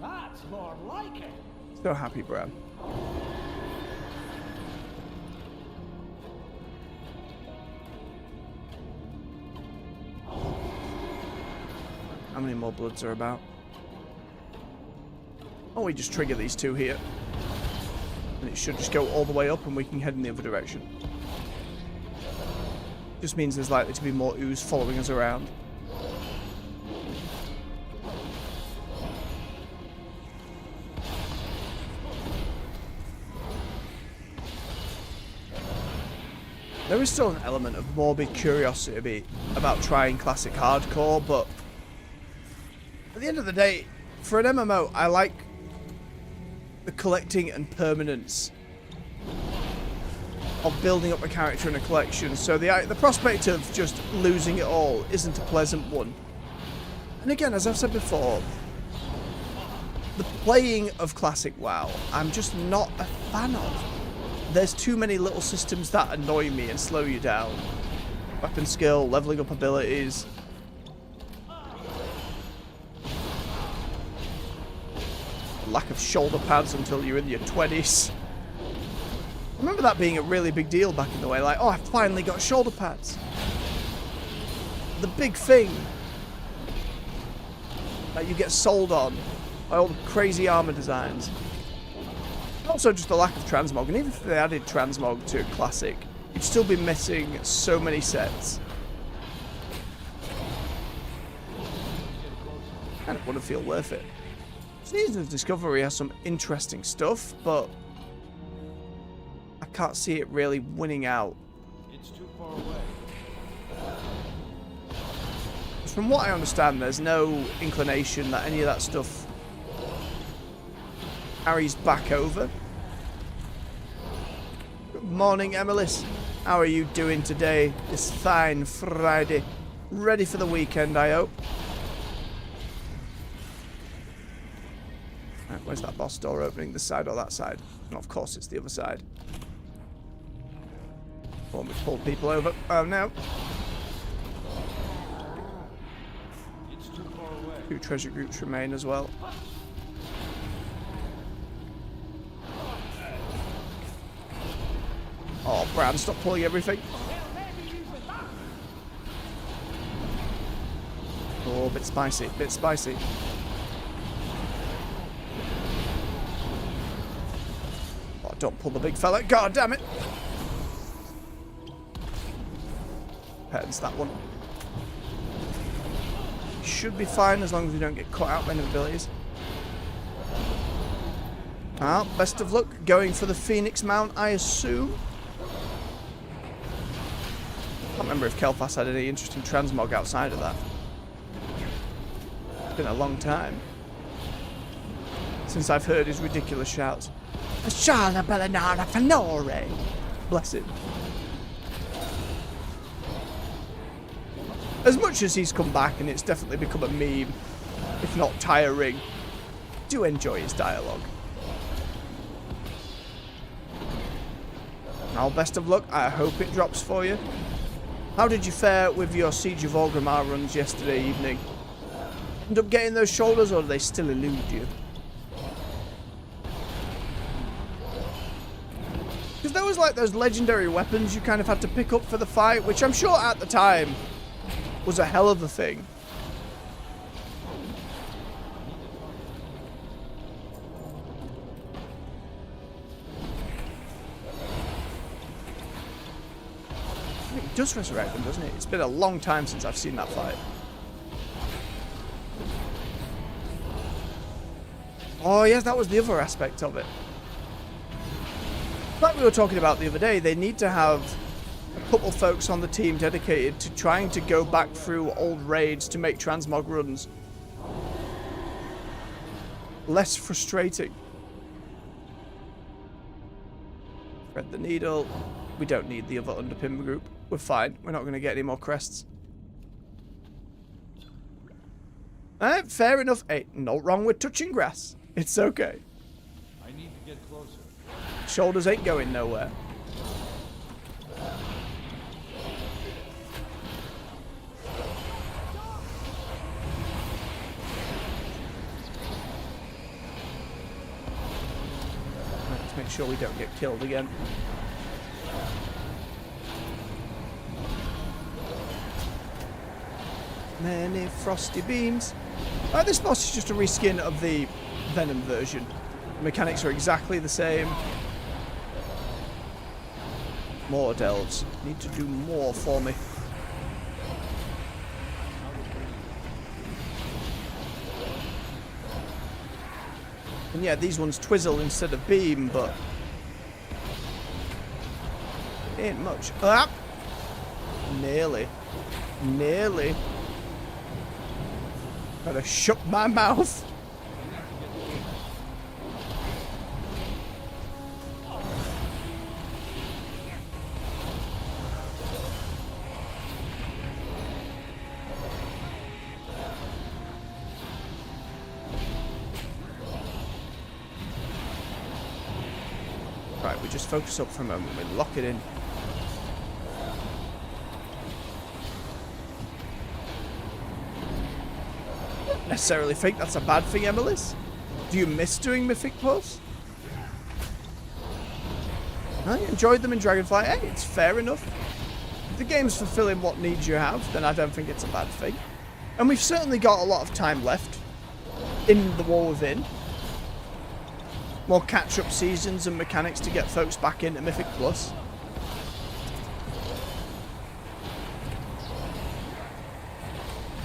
That's more like it. So happy, Bram. How many more bloods are about? Oh, we just trigger these two here. And it should just go all the way up and we can head in the other direction. Just means there's likely to be more ooze following us around. There is still an element of morbid curiosity about trying classic hardcore, but at the end of the day, for an MMO, I like the collecting and permanence of building up a character in a collection, so the prospect of just losing it all isn't a pleasant one. And again, as I've said before, the playing of classic WoW, I'm just not a fan of. There's too many little systems that annoy me and slow you down. Weapon skill, leveling up abilities. Lack of shoulder pads until you're in your 20s. remember that being a really big deal back in the way. Like, oh, I finally got shoulder pads. The big thing that you get sold on by all the crazy armor designs. Also just the lack of transmog. And even if they added transmog to Classic, you'd still be missing so many sets. And it wouldn't feel worth it. Season of Discovery has some interesting stuff, but I can't see it really winning out. It's too far away. From what I understand, there's no inclination that any of that stuff carries back over. Good morning, Emilis. How are you doing today, this fine Friday? Ready for the weekend, I hope. Right, where's that boss door opening? This side or that side? No, of course it's the other side. Before we pull people over. Oh no. It's too far away. 2 treasure groups remain as well. Oh, Bran, stop pulling everything. Oh, bit spicy, bit spicy. Oh, don't pull the big fella. God damn it. Heads that one. Should be fine as long as we don't get caught out by abilities. Ah, best of luck. Going for the Phoenix Mount, I assume. I can't remember if Kel'Thas had any interesting transmog outside of that. It's been a long time since I've heard his ridiculous shouts. Shala Bellinara Fanore! Bless him. As much as he's come back and it's definitely become a meme, if not tiring, I do enjoy his dialogue. Now, best of luck. I hope it drops for you. How did you fare with your Siege of Orgrimmar runs yesterday evening? End up getting those shoulders, or do they still elude you? Because there was like those legendary weapons you kind of had to pick up for the fight, which I'm sure at the time was a hell of a thing. It does resurrect them, doesn't it? It's been a long time since I've seen that fight. Oh yes, that was the other aspect of it. Like we were talking about the other day, they need to have a couple folks on the team dedicated to trying to go back through old raids to make transmog runs less frustrating. Thread the needle. We don't need the other underpin group. We're fine. We're not going to get any more crests. Fair enough. Hey, no wrong with touching grass. It's okay. I need to get closer. Shoulders ain't going nowhere. Let's make sure we don't get killed again. Many frosty beams. This boss is just a reskin of the Venom version. The mechanics are exactly the same. More delves. Need to do more for me. And yeah, these ones twizzle instead of beam, but ain't much. Ah! Nearly. Nearly. Gotta shut my mouth. Right, we just focus up for a moment. We lock it in. Necessarily think that's a bad thing, Emilis? Do you miss doing mythic pulse? I enjoyed them in Dragonflight. Hey, it's fair enough. If the game's fulfilling what needs you have, then I don't think it's a bad thing. And we've certainly got a lot of time left in the War Within. More catch-up seasons and mechanics to get folks back into Mythic Plus.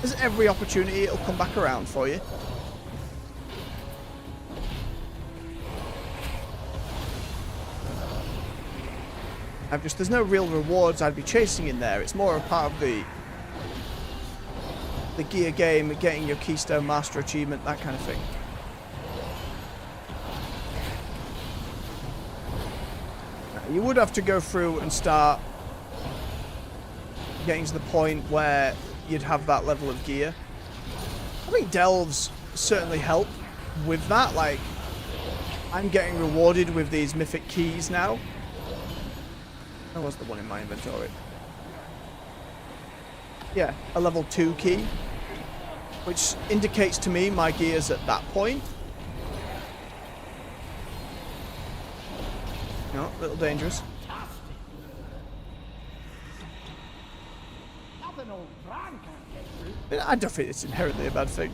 There's every opportunity it'll come back around for you. There's no real rewards I'd be chasing in there. It's more a part of the gear game, getting your Keystone Master achievement, that kind of thing. You would have to go through and start getting to the point where you'd have that level of gear. I think delves certainly help with that. Like, I'm getting rewarded with these mythic keys now. That was the one in my inventory. Yeah, a level 2 key, which indicates to me my gear's at that point. No, a little dangerous. Nothing old Bran can't get through. I don't think it's inherently a bad thing.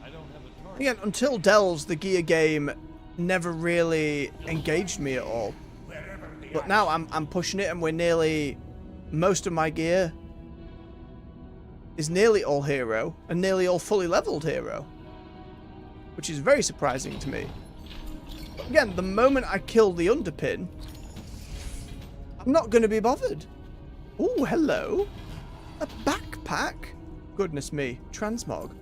I don't have a target. Again, until delves, the gear game never really engaged me at all. But now I'm pushing it, and we're nearly... Most of my gear is nearly all hero, and nearly all fully leveled hero. Which is very surprising to me. But again, the moment I kill the underpin, I'm not going to be bothered. Oh, hello. A backpack? Goodness me. Transmog.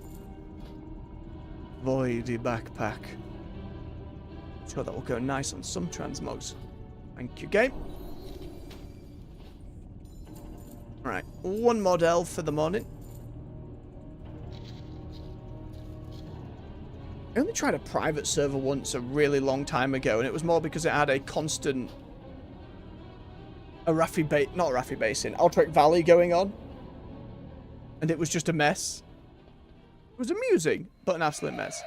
Voidy backpack. Sure, that will go nice on some transmogs. Thank you, game. Right, one more delve for the morning. I only tried a private server once a really long time ago, and it was more because it had a constant... not Raffi Basin, Alterac Valley going on. And it was just a mess. It was amusing, but an absolute mess.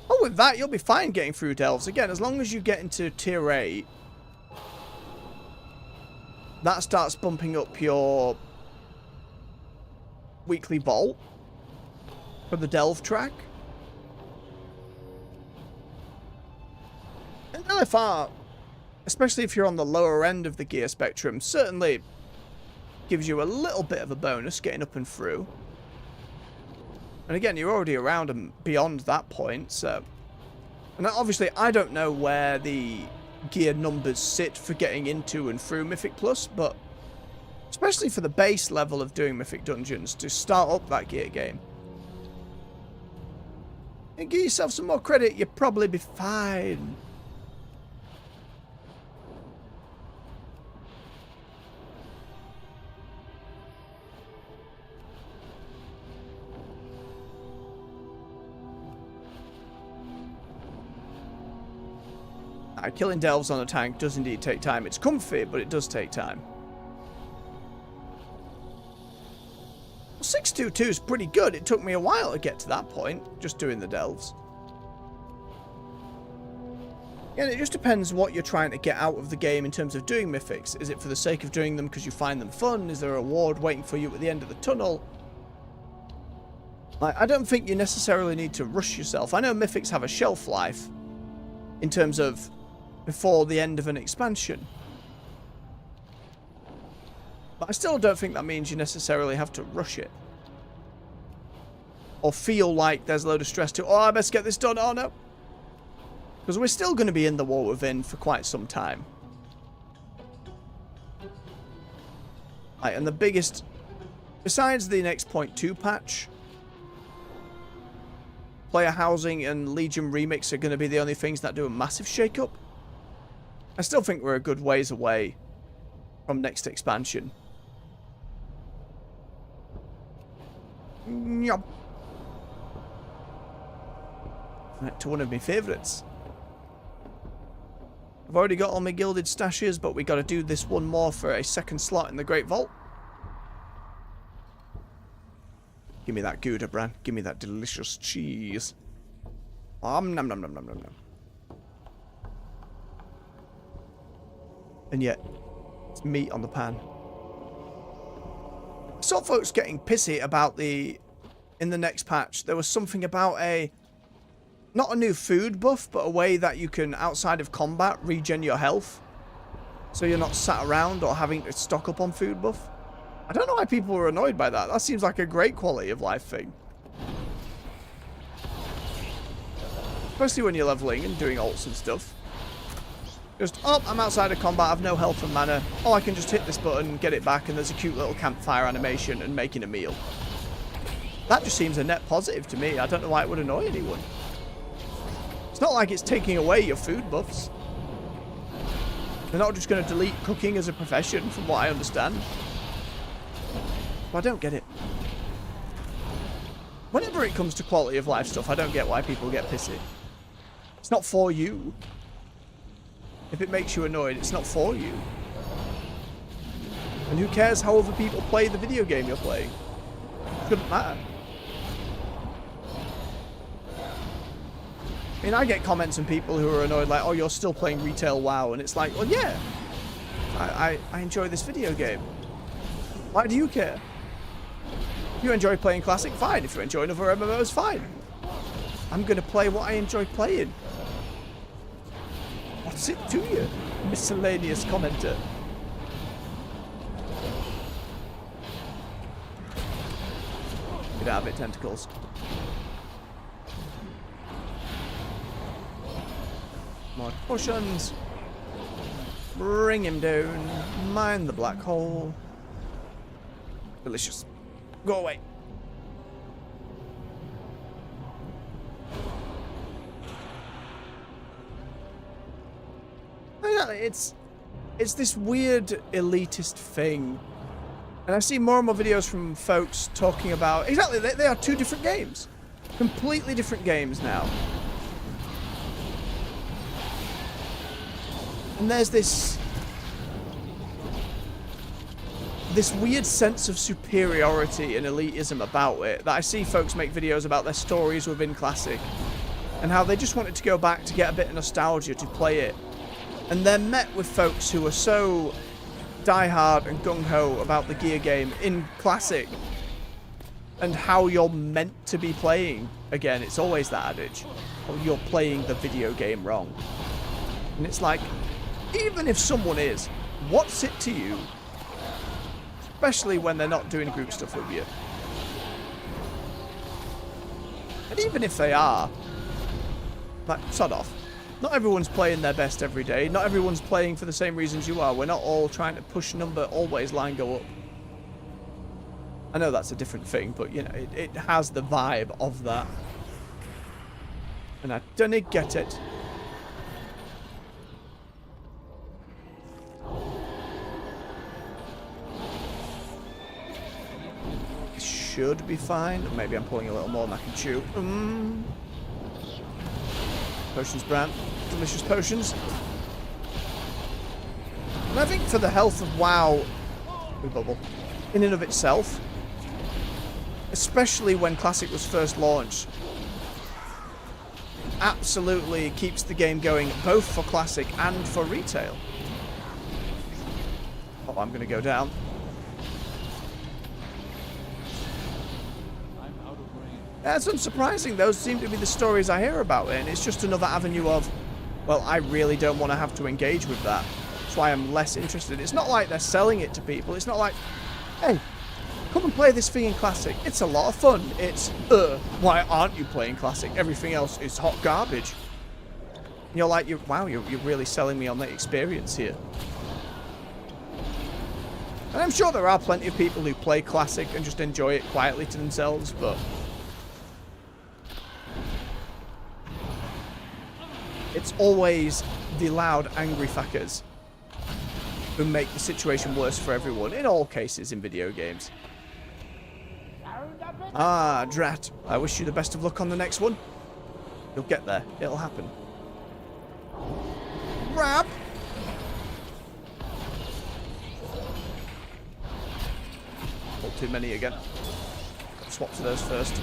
Oh, with that, you'll be fine getting through delves. Again, as long as you get into tier 8, that starts bumping up your weekly vault for the delve track. And LFR, especially if you're on the lower end of the gear spectrum, certainly gives you a little bit of a bonus getting up and through. And again, you're already around and beyond that point, so... And obviously, I don't know where the gear numbers sit for getting into and through Mythic Plus, but especially for the base level of doing Mythic Dungeons, to start up that gear game. And give yourself some more credit, you'll probably be fine. Killing delves on a tank does indeed take time. It's comfy, but it does take time. 622 is pretty good. It took me a while to get to that point, just doing the delves. And it just depends what you're trying to get out of the game in terms of doing mythics. Is it for the sake of doing them because you find them fun? Is there a reward waiting for you at the end of the tunnel? Like, I don't think you necessarily need to rush yourself. I know mythics have a shelf life in terms of before the end of an expansion. But I still don't think that means you necessarily have to rush it. Or feel like there's a load of stress to, oh, I best get this done, oh no. Because we're still going to be in the War Within for quite some time. Right, and the biggest, besides the next .2 patch, player housing and Legion Remix are going to be the only things that do a massive shake-up. I still think we're a good ways away from next expansion. Yep. Right, to one of my favourites. I've already got all my gilded stashes, but we got to do this one more for a second slot in the Great Vault. Give me that Gouda, Bran. Give me that delicious cheese. Nom nom nom nom nom nom. And yet, it's meat on the pan. I saw folks getting pissy about in the next patch, there was something about not a new food buff, but a way that you can, outside of combat, regen your health. So you're not sat around or having to stock up on food buff. I don't know why people were annoyed by that. That seems like a great quality of life thing. Especially when you're leveling and doing ults and stuff. Just, oh, I'm outside of combat, I have no health and mana. Oh, I can just hit this button, get it back, and there's a cute little campfire animation and making a meal. That just seems a net positive to me. I don't know why it would annoy anyone. It's not like it's taking away your food buffs. They're not just going to delete cooking as a profession, from what I understand. But I don't get it. Whenever it comes to quality of life stuff, I don't get why people get pissy. It's not for you. If it makes you annoyed, it's not for you. And who cares how other people play the video game you're playing? It shouldn't matter. I mean, I get comments from people who are annoyed, like, oh, you're still playing retail WoW, and it's like, well, yeah. I enjoy this video game. Why do you care? If you enjoy playing Classic, fine. If you enjoy other MMOs, fine. I'm going to play what I enjoy playing. What's it to you, miscellaneous commenter? Get out of it, tentacles. More potions. Bring him down. Mine the black hole. Delicious. Go away. It's this weird elitist thing. And I see more and more videos from folks talking about... Exactly, they are two different games. Completely different games now. And there's this weird sense of superiority and elitism about it, that I see folks make videos about their stories within Classic, and how they just wanted to go back to get a bit of nostalgia to play it. And they're met with folks who are so diehard and gung-ho about the gear game in Classic, and how you're meant to be playing. Again, it's always that adage, oh, you're playing the video game wrong. And it's like, even if someone is, what's it to you? Especially when they're not doing group stuff with you. And even if they are, like, sod off. Not everyone's playing their best every day. Not everyone's playing for the same reasons you are. We're not all trying to push number, always line go up. I know that's a different thing, but, you know, it has the vibe of that. And I don't get it. Should be fine. Maybe I'm pulling a little more than I can chew. Potions, Bran. Delicious potions. And I think for the health of WoW, we bubble, in and of itself, especially when Classic was first launched, absolutely keeps the game going both for Classic and for retail. Oh, I'm going to go down. That's unsurprising. Those seem to be the stories I hear about it, and it's just another avenue of, well, I really don't want to have to engage with that. That's why I'm less interested. It's not like they're selling it to people. It's not like, hey, come and play this thing in Classic. It's a lot of fun. It's, why aren't you playing Classic? Everything else is hot garbage. And you're like, wow, you're really selling me on the experience here. And I'm sure there are plenty of people who play Classic and just enjoy it quietly to themselves, but... it's always the loud, angry fuckers who make the situation worse for everyone, in all cases in video games. Ah, drat. I wish you the best of luck on the next one. You'll get there. It'll happen. Grab! Pull too many again. Swap to those first.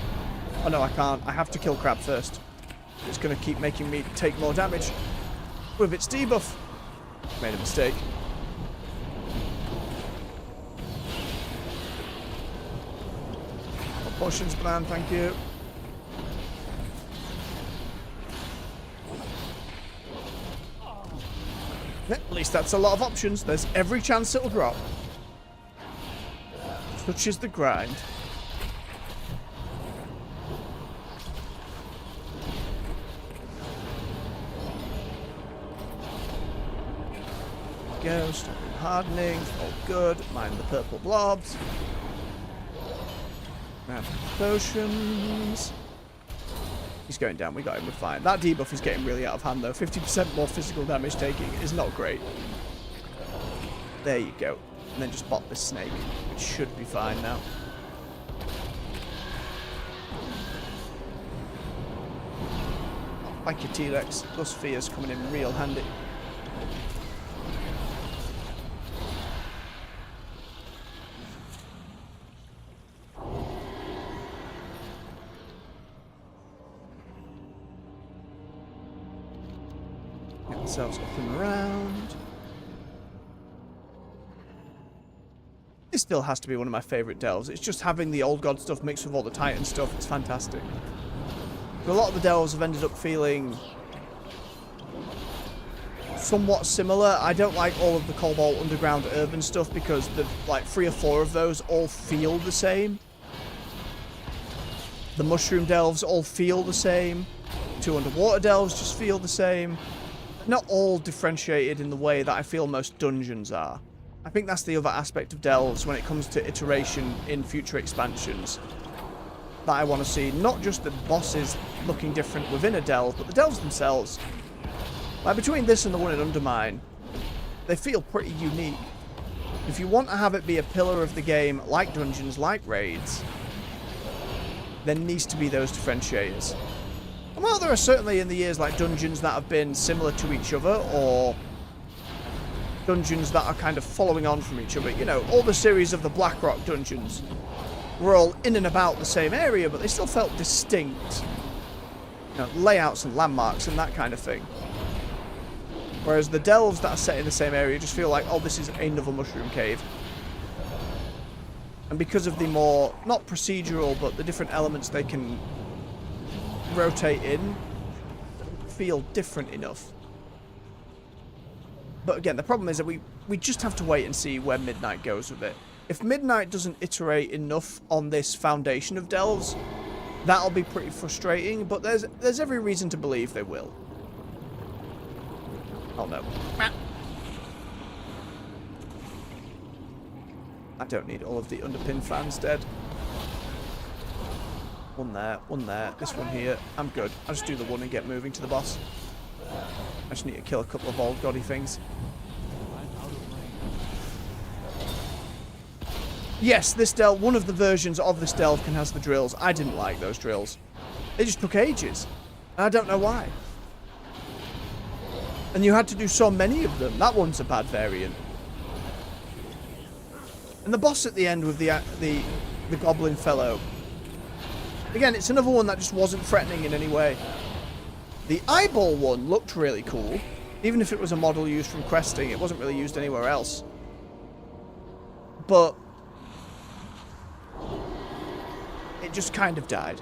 Oh no, I can't. I have to kill Crab first. It's going to keep making me take more damage with its debuff. Made a mistake. More potions, man, thank you. At least that's a lot of options. There's every chance it'll drop. Such is the grind. Go, stop hardening, all good. Mind the purple blobs. Grab potions. He's going down, we got him, we're fine. That debuff is getting really out of hand though. 50% more physical damage taking is not great. There you go. And then just bop this snake, which should be fine now. Thank you, T-Rex. Plus Fear's coming in real handy. Get ourselves up and around. This still has to be one of my favourite delves. It's just having the old god stuff mixed with all the Titan stuff. It's fantastic. But a lot of the delves have ended up feeling somewhat similar. I don't like all of the Cobalt Underground Urban stuff because the like 3 or 4 of those all feel the same. The Mushroom delves all feel the same. 2 Underwater delves just feel the same. Not all differentiated in the way that I feel most dungeons are. I think that's the other aspect of delves when it comes to iteration in future expansions that I want to see. Not just the bosses looking different within a delve, but the delves themselves. Like between this and the one in Undermine, they feel pretty unique. If you want to have it be a pillar of the game, like dungeons, like raids, there needs to be those differentiators. And while there are certainly in the years like dungeons that have been similar to each other, or dungeons that are kind of following on from each other, you know, all the series of the Blackrock dungeons were all in and about the same area, but they still felt distinct. You know, layouts and landmarks and that kind of thing. Whereas the delves that are set in the same area just feel like, oh, this is another mushroom cave. And because of the more, not procedural, but the different elements they can rotate in, feel different enough. But again, the problem is that we just have to wait and see where Midnight goes with it. If Midnight doesn't iterate enough on this foundation of delves, that'll be pretty frustrating, but there's every reason to believe they will. Oh no. I don't need all of the underpin fans dead. One there, this one here. I'm good. I'll just do the one and get moving to the boss. I just need to kill a couple of old goddy things. Yes, this delve, one of the versions of this delve can has the drills. I didn't like those drills. They just took ages. And I don't know why. And you had to do so many of them. That one's a bad variant. And the boss at the end with the goblin fellow. Again, it's another one that just wasn't threatening in any way. The eyeball one looked really cool. Even if it was a model used from Questing, it wasn't really used anywhere else. But it just kind of died.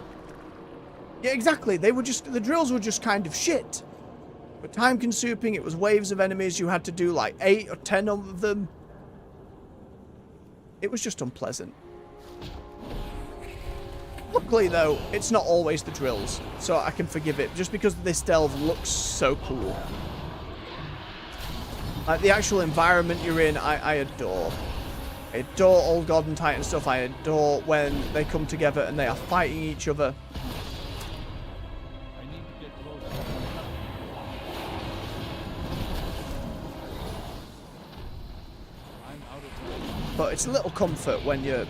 Yeah, exactly. The drills were just kind of shit. But time consuming, it was waves of enemies. You had to do like 8 or 10 of them. It was just unpleasant. Luckily, though, it's not always the drills, so I can forgive it, just because this delve looks so cool. Like, the actual environment you're in, I adore. I adore Old God and Titan stuff. I adore when they come together and they are fighting each other. I need to get closer. I'm out of range. But it's a little comfort when you're...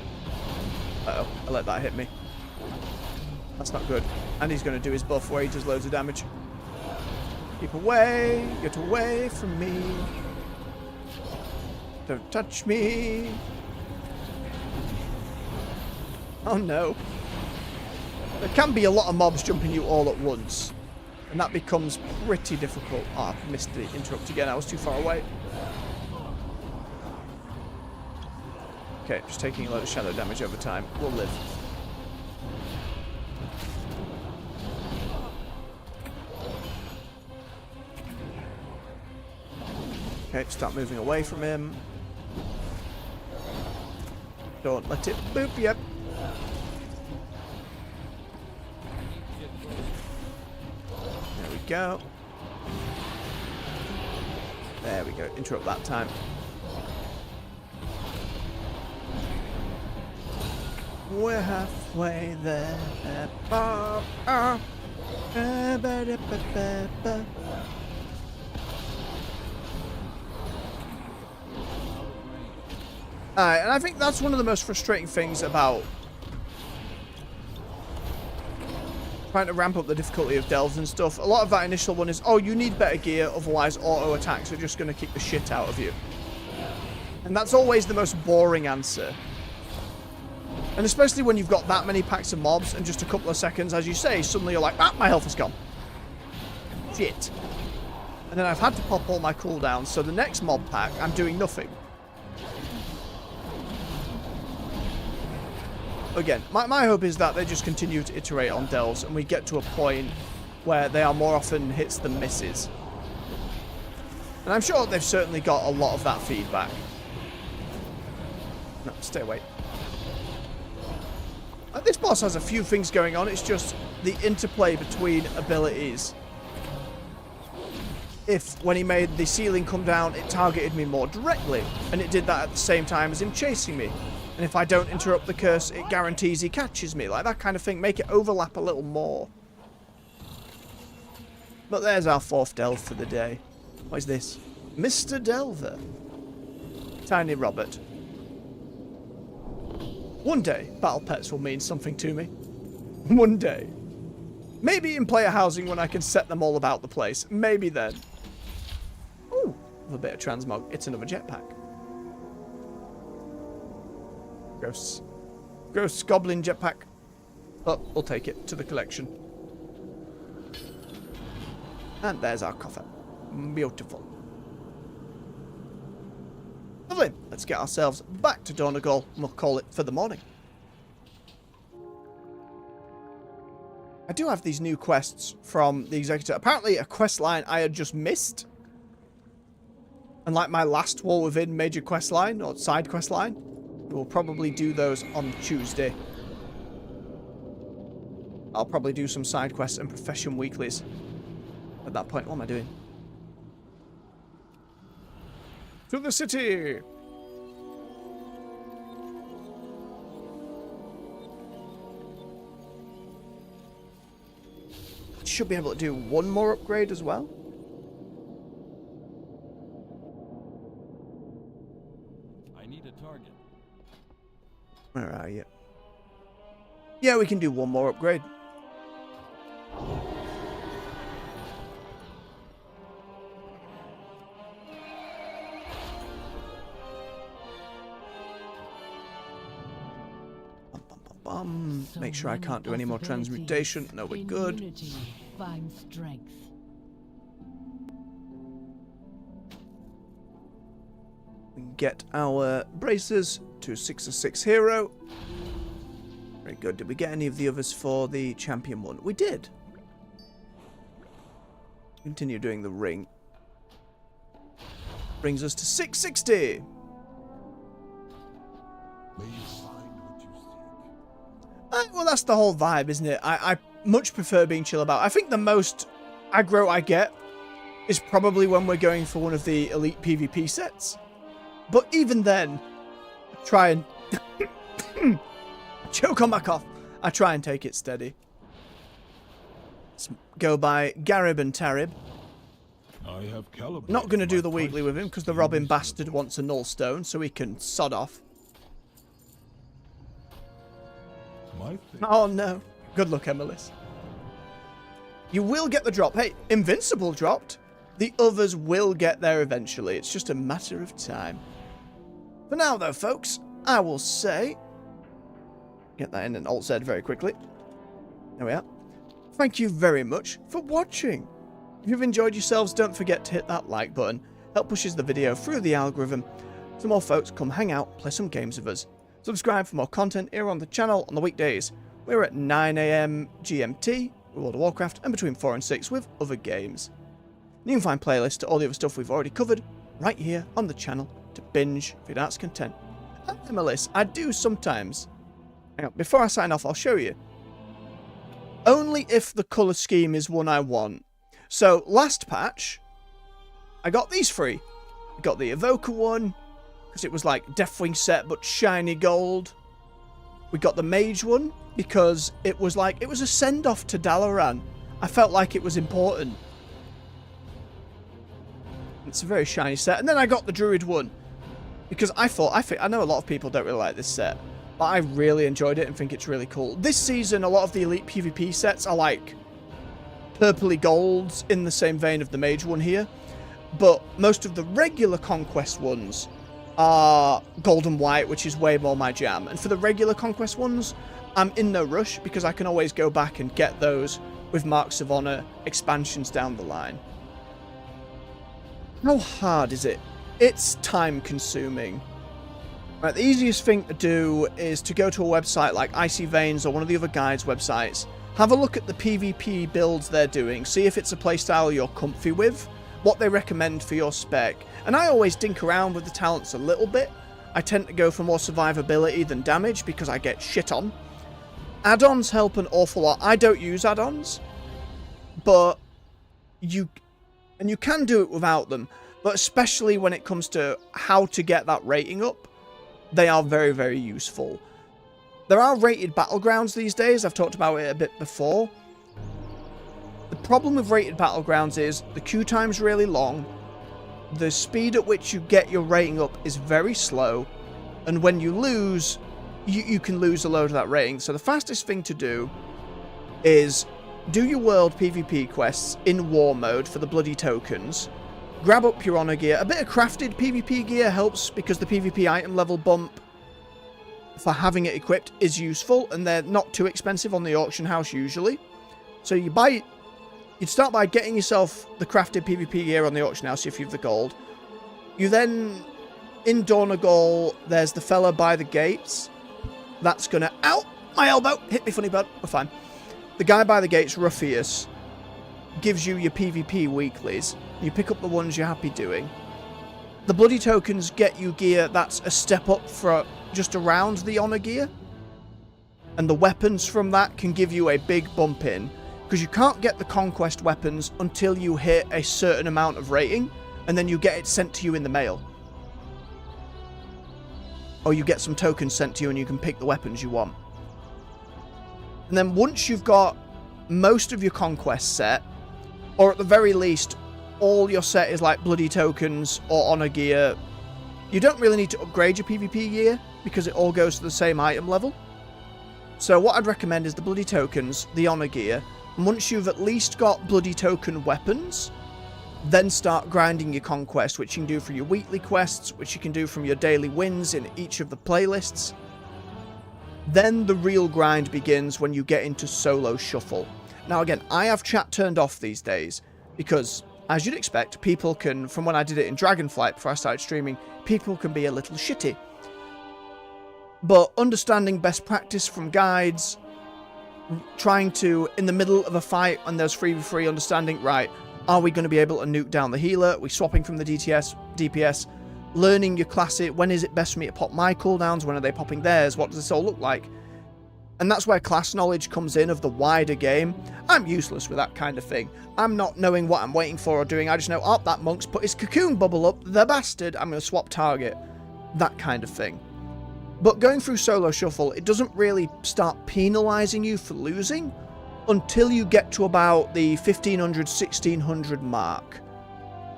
Uh-oh, I let that hit me. That's not good. And he's going to do his buff where he does loads of damage. Keep away. Get away from me. Don't touch me. Oh no. There can be a lot of mobs jumping you all at once. And that becomes pretty difficult. Oh, I missed the interrupt again. I was too far away. Okay, just taking a lot of shadow damage over time. We'll live. Okay, start moving away from him. Don't let it boop you. There we go. There we go. Interrupt that time. We're halfway there. Alright, and I think that's one of the most frustrating things about trying to ramp up the difficulty of delves and stuff. A lot of that initial one is, oh, you need better gear, otherwise auto attacks are just going to kick the shit out of you. And that's always the most boring answer. And especially when you've got that many packs of mobs and just a couple of seconds, as you say, suddenly you're like, ah, my health is gone. Shit. And then I've had to pop all my cooldowns, so the next mob pack, I'm doing nothing. Again, my hope is that they just continue to iterate on delves and we get to a point where they are more often hits than misses. And I'm sure they've certainly got a lot of that feedback. No, stay away. This boss has a few things going on. It's just the interplay between abilities. If, when he made the ceiling come down, it targeted me more directly, and it did that at the same time as him chasing me. And if I don't interrupt the curse, it guarantees he catches me. Like that kind of thing. Make it overlap a little more. But there's our fourth delve for the day. What is this? Mr. Delver. Tiny Robert. One day, battle pets will mean something to me. One day. Maybe in player housing when I can set them all about the place. Maybe then. Ooh, a bit of transmog. It's another jetpack. Gross. Gross goblin jetpack. But we'll take it to the collection. And there's our coffer. Beautiful. Lovely. Let's get ourselves back to Donegal and we'll call it for the morning. I do have these new quests from the Executor. Apparently a quest line I had just missed. And like my last War Within major quest line or side quest line, we'll probably do those on Tuesday. I'll probably do some side quests and profession weeklies. At that point, what am I doing? To the city! Should be able to do one more upgrade as well. I need a target. Where are you? Yeah, we can do one more upgrade. Make sure I can't do any more transmutation. No, we're good. Unity, find strength. We can get our braces to 6/6 hero. Very good. Did we get any of the others for the champion one? We did. Continue doing the ring. Brings us to 660. May you find what you seek. Well, that's the whole vibe, isn't it? I much prefer being chill about. I think the most aggro I get is probably when we're going for one of the elite PvP sets. But even then, I try and choke on my cough. I try and take it steady. Let's go by Garib and Tarib. I have calibrated. Not going to do my the weekly with him because the Robin bastard wants a null stone, so he can sod off. My thing. Oh no. Good luck, Emilis. You will get the drop. Hey, Invincible dropped. The others will get there eventually. It's just a matter of time. For now, though, folks, I will say... Get that in an Alt-Z very quickly. There we are. Thank you very much for watching. If you've enjoyed yourselves, don't forget to hit that like button. Help pushes the video through the algorithm so more folks come hang out, play some games with us. Subscribe for more content here on the channel on the weekdays. We're at 9 AM GMT with World of Warcraft and between 4 and 6 with other games. You can find playlists to all the other stuff we've already covered right here on the channel to binge if you're that's content. And Melis, I do sometimes. Hang on, before I sign off, I'll show you. Only if the colour scheme is one I want. So, last patch, I got these free. I got the Evoker one, because it was like Deathwing set, but shiny gold. We got the Mage one, because it was like, it was a send-off to Dalaran. I felt like it was important. It's a very shiny set. And then I got the Druid one, because I know a lot of people don't really like this set, but I really enjoyed it and think it's really cool. This season, a lot of the Elite PvP sets are like purpley golds in the same vein of the Mage one here, but most of the regular Conquest ones are gold and white, which is way more my jam. And for the regular Conquest ones, I'm in no rush because I can always go back and get those with Marks of Honor expansions down the line. How hard is it? It's time consuming. Right, the easiest thing to do is to go to a website like Icy Veins or one of the other guides' websites, have a look at the PvP builds they're doing, see if it's a playstyle you're comfy with, what they recommend for your spec. And I always dink around with the talents a little bit. I tend to go for more survivability than damage because I get shit on. Add-ons help an awful lot. I don't use add-ons, but you can do it without them. But especially when it comes to how to get that rating up, they are very, very useful. There are rated battlegrounds these days. I've talked about it a bit before. The problem with rated battlegrounds is the queue time's really long. The speed at which you get your rating up is very slow. And when you lose, you can lose a load of that rating. So the fastest thing to do is do your world PvP quests in war mode for the bloody tokens. Grab up your honor gear. A bit of crafted PvP gear helps because the PvP item level bump for having it equipped is useful, and they're not too expensive on the auction house usually. So you'd start by getting yourself the crafted PvP gear on the auction house if you have the gold. You then, in Dornagol, there's the fella by the gates. That's gonna... Ow! My elbow! Hit me funny bud. We're fine. The guy by the gates, Ruffius, gives you your PvP weeklies. You pick up the ones you're happy doing. The bloody tokens get you gear that's a step up for just around the honor gear. And the weapons from that can give you a big bump in. Because you can't get the conquest weapons until you hit a certain amount of rating. And then you get it sent to you in the mail. Or you get some tokens sent to you and you can pick the weapons you want. And then once you've got most of your conquest set, or at the very least, all your set is like bloody tokens or honor gear, you don't really need to upgrade your PvP gear because it all goes to the same item level. So what I'd recommend is the bloody tokens, the honor gear, and once you've at least got bloody token weapons, then start grinding your conquest, which you can do for your weekly quests, which you can do from your daily wins in each of the playlists. Then the real grind begins when you get into solo shuffle. Now again, I have chat turned off these days because, as you'd expect, people can, from when I did it in Dragonflight before I started streaming, people can be a little shitty. But understanding best practice from guides, trying to, in the middle of a fight and there's 3v3, understanding, right, are we going to be able to nuke down the healer? Are we swapping from the DPS? Learning your classic, when is it best for me to pop my cooldowns? When are they popping theirs? What does this all look like? And that's where class knowledge comes in of the wider game. I'm useless with that kind of thing. I'm not knowing what I'm waiting for or doing. I just know, oh, that monk's put his cocoon bubble up, the bastard, I'm going to swap target. That kind of thing. But going through solo shuffle, it doesn't really start penalising you for losing until you get to about the 1500, 1600 mark.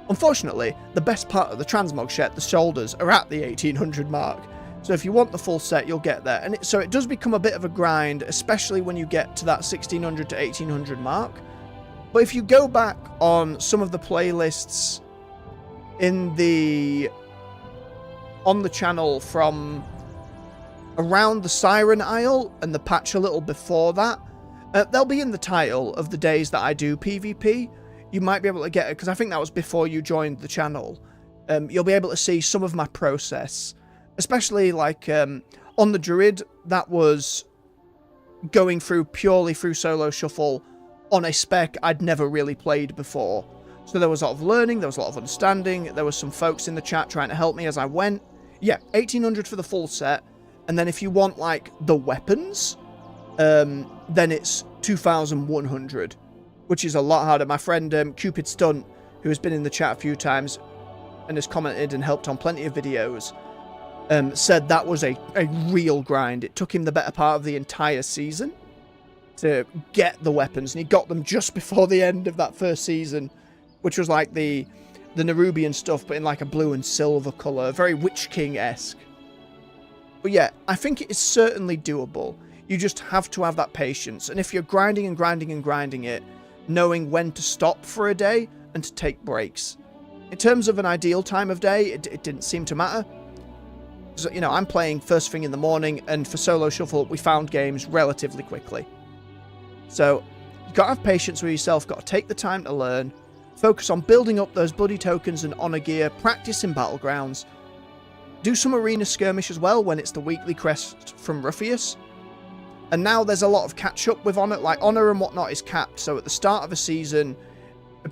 Unfortunately, the best part of the transmog set, the shoulders, are at the 1800 mark. So if you want the full set, you'll get there. And so it does become a bit of a grind, especially when you get to that 1600 to 1800 mark. But if you go back on some of the playlists on the channel from around the Siren Isle and the patch a little before that, They'll be in the title of the days that I do PvP. You might be able to get it, because I think that was before you joined the channel. You'll be able to see some of my process. Especially, like, on the Druid, that was going through purely through solo shuffle on a spec I'd never really played before. So there was a lot of learning, there was a lot of understanding, there was some folks in the chat trying to help me as I went. Yeah, 1800 for the full set, and then if you want, like, the weapons, then it's 2100, which is a lot harder. My friend Cupid Stunt, who has been in the chat a few times and has commented and helped on plenty of videos, said that was a real grind. It took him the better part of the entire season to get the weapons, and he got them just before the end of that first season, which was like the Nerubian stuff, but in like a blue and silver colour, very Witch King-esque. But yeah, I think it is certainly doable. You just have to have that patience, and if you're grinding and grinding and grinding it, knowing when to stop for a day and to take breaks. In terms of an ideal time of day, it didn't seem to matter. So, you know, I'm playing first thing in the morning, and for solo shuffle, we found games relatively quickly. So, you've got to have patience with yourself, got to take the time to learn, focus on building up those bloody tokens and honor gear, practice in battlegrounds, do some arena skirmish as well when it's the weekly crest from Ruffius. And now there's a lot of catch up with honor, like honor and whatnot is capped, so at the start of a season,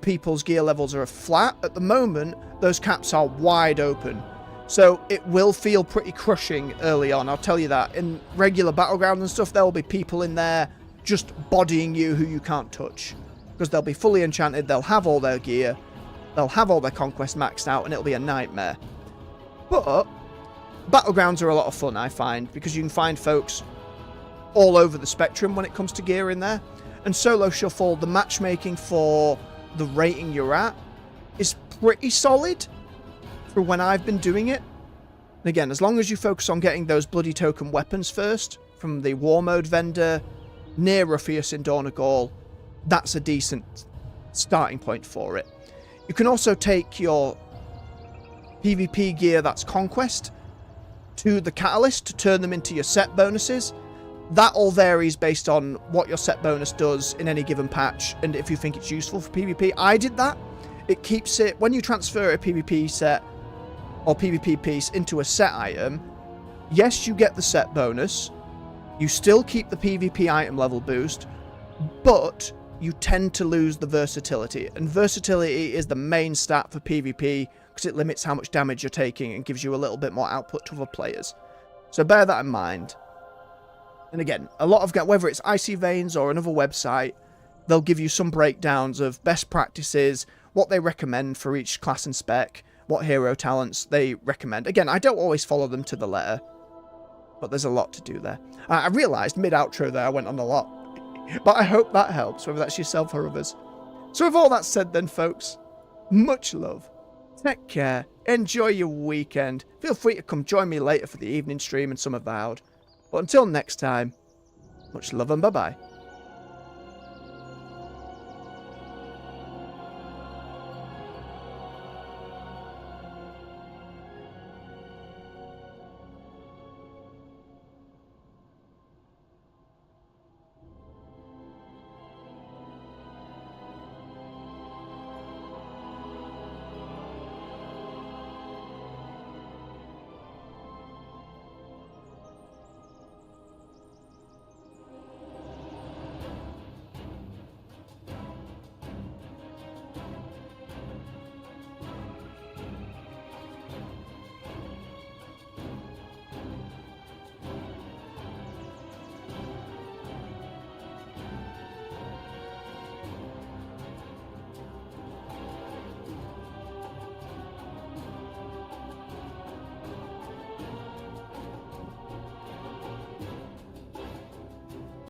people's gear levels are flat. At the moment, those caps are wide open. So it will feel pretty crushing early on, I'll tell you that. In regular battlegrounds and stuff, there will be people in there just bodying you who you can't touch. Because they'll be fully enchanted, they'll have all their gear, they'll have all their conquest maxed out, and it'll be a nightmare. But battlegrounds are a lot of fun, I find, because you can find folks all over the spectrum when it comes to gear in there. And solo shuffle, the matchmaking for the rating you're at is pretty solid for when I've been doing it. And again, as long as you focus on getting those bloody token weapons first from the war mode vendor near Ruffius in Dornagol, that's a decent starting point for it. You can also take your PvP gear that's conquest to the catalyst to turn them into your set bonuses. That all varies based on what your set bonus does in any given patch and if you think it's useful for PvP. I did that. It keeps it, when you transfer a PvP set or PvP piece into a set item, yes, you get the set bonus, you still keep the PvP item level boost, but you tend to lose the versatility. And versatility is the main stat for PvP because it limits how much damage you're taking and gives you a little bit more output to other players. So bear that in mind. And again, a lot of, whether it's Icy Veins or another website, they'll give you some breakdowns of best practices, what they recommend for each class and spec, what hero talents they recommend. Again, I don't always follow them to the letter, but there's a lot to do there. I realised mid-outro there I went on a lot, but I hope that helps, whether that's yourself or others. So with all that said then, folks, much love, take care, enjoy your weekend, feel free to come join me later for the evening stream and some Avowed. But until next time, much love and bye-bye.